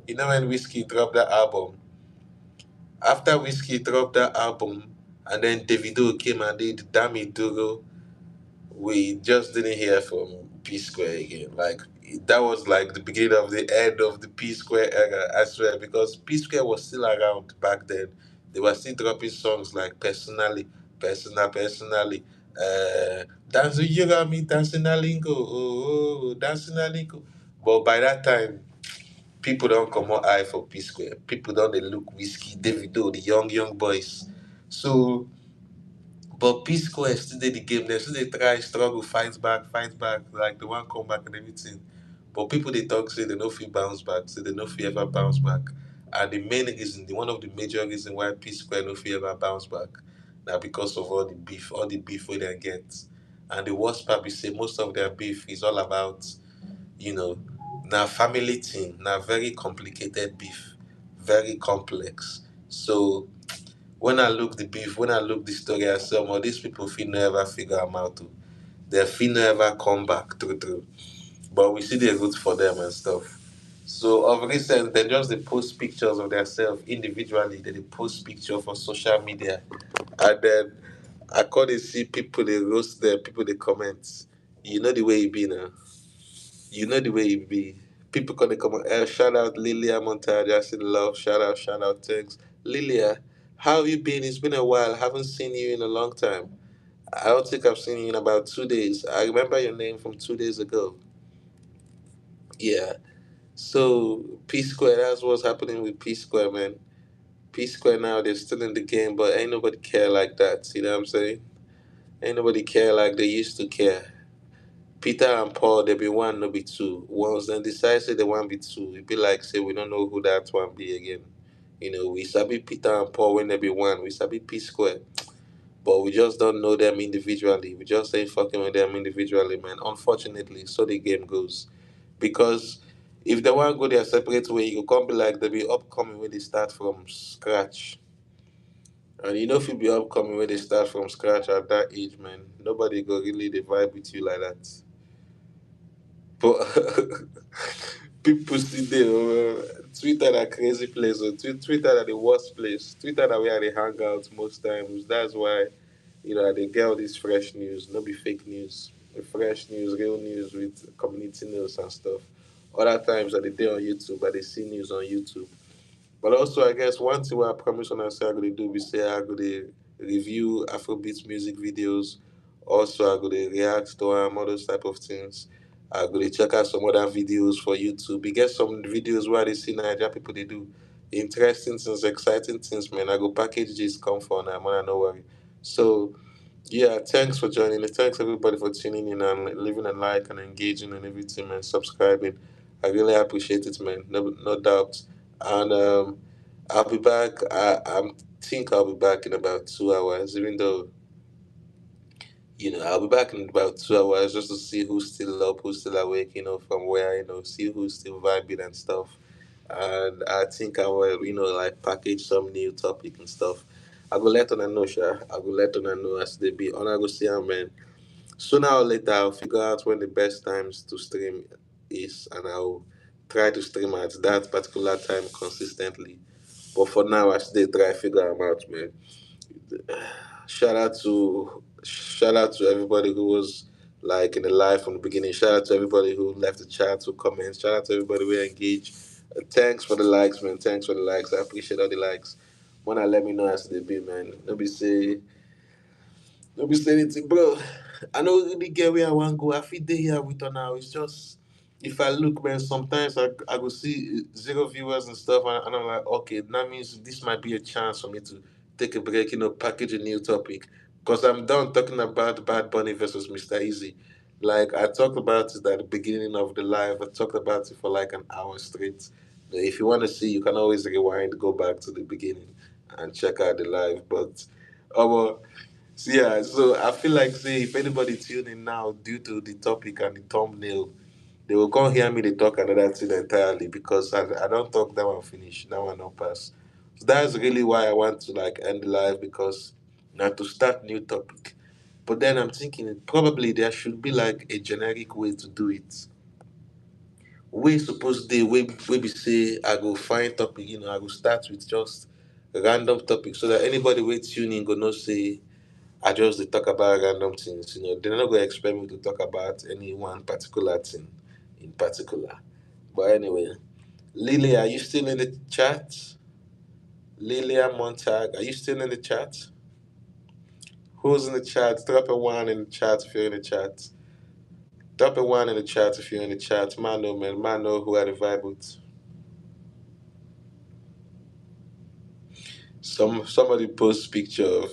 You know when Whiskey dropped that album? After Whiskey dropped that album, and then Davido came and did Dammy Duro, we just didn't hear from P Square again. Like that was like the beginning of the end of the P Square era, I swear, because P Square was still around back then. They were still dropping songs like Personally, Personally, Dancing You Got Me, Dancing a Lingo, Dancing a Lingo. But by that time, people don't come out eye for P Square. People don't they look Whiskey, Davido, the young boys. So but P Square still did the game. They still they try, struggle, fight back, like the one come back and everything. But people they talk say they no feel bounce back, say they no feel ever bounce back. And the main reason, one of the major reason why P Square no feel ever bounce back, now because of all the beef we they get. And the worst part is say most of their beef is all about, you know, now family thing, now very complicated beef, very complex. So when I look the beef, when I look the story, I say, well, these people feel never figure them out. Too. They feel never come back true. But we see the roots for them and stuff. So of recent, they just they post pictures of themselves individually. They post picture for social media, and then I call they see people they roast them, people they comment. You know the way it be now. You know the way it be. People gonna come on. Shout out Lilia Montage. I see the love. Shout out, thanks. Lilia, how have you been? It's been a while. Haven't seen you in a long time. I don't think I've seen you in about 2 days. I remember your name from 2 days ago. Yeah. So P Square, that's what's happening with P Square, man. P Square now, they're still in the game, but ain't nobody care like that. See what I'm saying? Ain't nobody care like they used to care. Peter and Paul, they be one, no be two. Once they decide say they want be two, it be like say we don't know who that one be again. You know, we sabi Peter and Paul when they be one. We sabi P Square, but we just don't know them individually. We just ain't fucking with them individually, man. Unfortunately, so the game goes. Because if they want to go their separate way, you can't be like they be upcoming when they start from scratch. And you know if you be upcoming when they start from scratch at that age, man, nobody go really the vibe with you like that. But people still there. Twitter that crazy place. Or Twitter that the worst place. Twitter that where they hang out most times. That's why they get all this fresh news, not be fake news. The fresh news, real news with community news and stuff. Other times that they day on YouTube, but they see news on YouTube. But also, I guess one thing I promise on I say I go to do, we say I go to review Afrobeats music videos. Also, I go to react to all those type of things. I go to check out some other videos for YouTube. We get some videos where they see Nigeria people they do interesting things, exciting things, man. I go package this come for now, man. No worry. So yeah, thanks for joining us. Thanks everybody for tuning in and leaving a like and engaging and everything, man. Subscribing. I really appreciate it, man. No doubt. And I'll be back. I think I'll be back in about 2 hours, even though I'll be back in about 2 hours just to see who's still up, who's still awake, from where, see who's still vibing and stuff. And I think I will, like package some new topic and stuff. I will let on know, sure. I will let on know as they be. On I go see 'em, man. Sooner or later, I'll figure out when the best times to stream. is, and I'll try to stream at that particular time consistently. But for now, I still try to figure them out, man. Shout out to everybody who was like in the live from the beginning. Shout out to everybody who left the chat, who comments. Shout out to everybody who engaged. Thanks for the likes, man. Thanks for the likes. I appreciate all the likes. Wanna let me know as they be, man. Don't be saying anything, bro. I know really get where I want to go. I feel day here with her now. It's just if I look, man, sometimes I go see zero viewers and stuff, and I'm like, okay, that means this might be a chance for me to take a break, package a new topic. Because I'm done talking about Bad Bunny versus Mr. Easy. Like, I talked about it at the beginning of the live. I talked about it for like an hour straight. If you want to see, you can always rewind, go back to the beginning, and check out the live. But, yeah, so I feel like, say, if anybody tuning now due to the topic and the thumbnail, they will come hear me they talk another thing entirely because I don't talk that one finish, that one not pass. So that's really why I want to like end the live because now to start new topic. But then I'm thinking probably there should be like a generic way to do it. We suppose they we be say I go find topic, I go start with just random topic so that anybody we tune in go know say I just dey talk about random things. They're not gonna expect me to talk about any one particular thing in particular. But anyway, Lilia, are you still in the chat? Lilia Montag, are you still in the chat? Who's in the chat? Drop a one in the chat if you're in the chat. Drop a one in the chat if you're in the chat. Mano, man, Mano, who are the vibe with? Somebody post picture of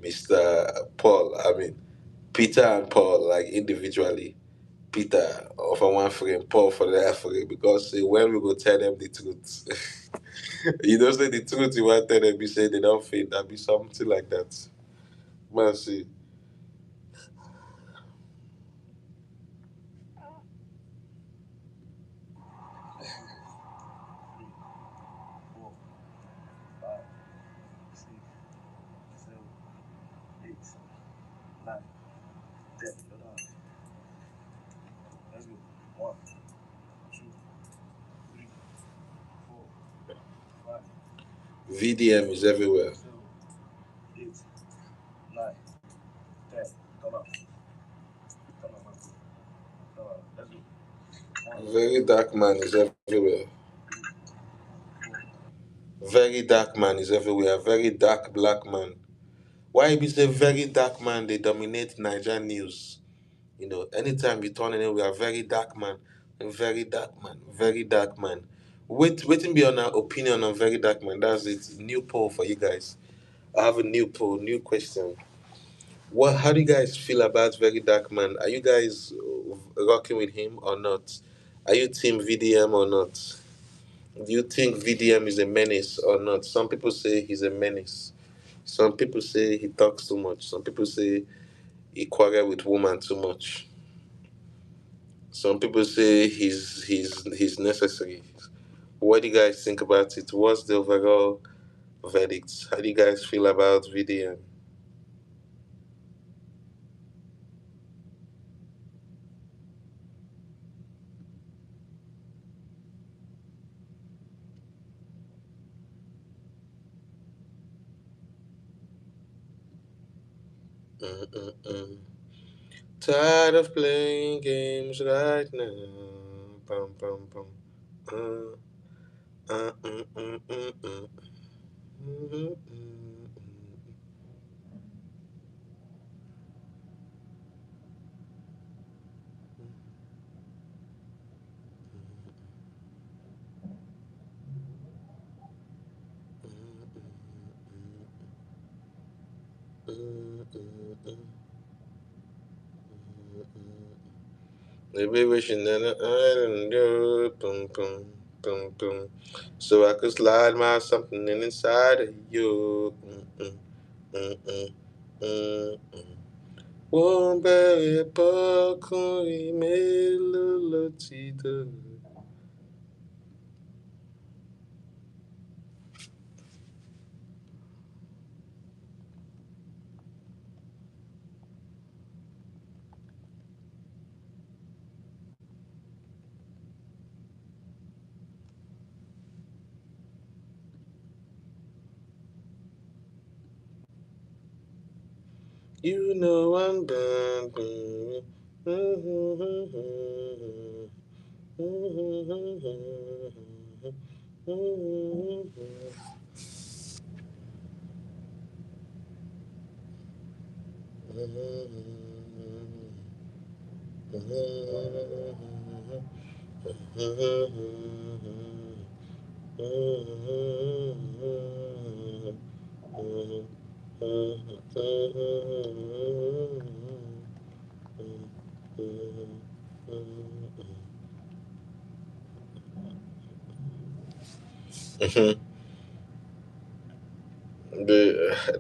Mr. Paul. I mean Peter and Paul like individually. Peter for one frame, Paul for the other frame because when we go tell them the truth, you don't say the truth, you want to tell them, you say they don't fit, that be something like that. Man, see. VDM is everywhere. Very dark man is everywhere. Very dark man is everywhere. Very dark black man. Why be say very dark man? They dominate Nigerian news. Anytime you turn anywhere, very dark man, very dark man, very dark man. Waiting be on our opinion on very dark man. That's it. New poll for you guys. I have a new poll, new question. How do you guys feel about very dark man? Are you guys rocking with him or not? Are you team VDM or not? Do you think VDM is a menace or not? Some people say he's a menace. Some people say he talks too much. Some people say he quarrel with woman too much. Some people say he's necessary. What do you guys think about it? What's the overall verdict? How do you guys feel about VDM? Mm-mm-mm. Tired of playing games right now. Bum, bum, bum. Uh, mm, mm, mm, mm. Mm, mm, mm, mm, mm, mm, mm. Maybe wishing that I didn't do boom boom boom boom, so I could slide my something in inside of you. Mm, mm, mm, mm, mm. Won't bury a poco melotito. You know I'm bad.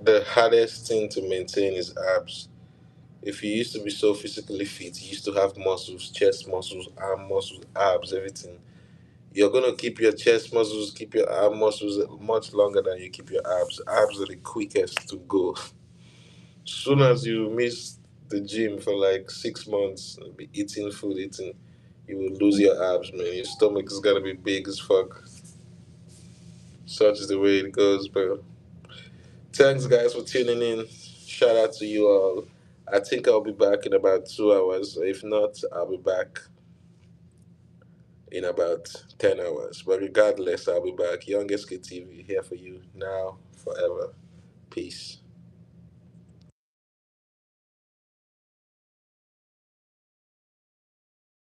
The hardest thing to maintain is abs. If you used to be so physically fit, you used to have muscles, chest muscles, arm muscles, abs, everything. You're gonna keep your chest muscles, keep your arm muscles much longer than you keep your abs. Abs are the quickest to go. Soon as you miss the gym for like 6 months, be eating food, eating, you will lose your abs, man. Your stomach is gonna be big as fuck. Such is the way it goes, bro. Thanks, guys, for tuning in. Shout out to you all. I think I'll be back in about 2 hours. If not, I'll be back in about 10 hours. But regardless, I'll be back. Youngest Kid TV here for you now, forever. Peace.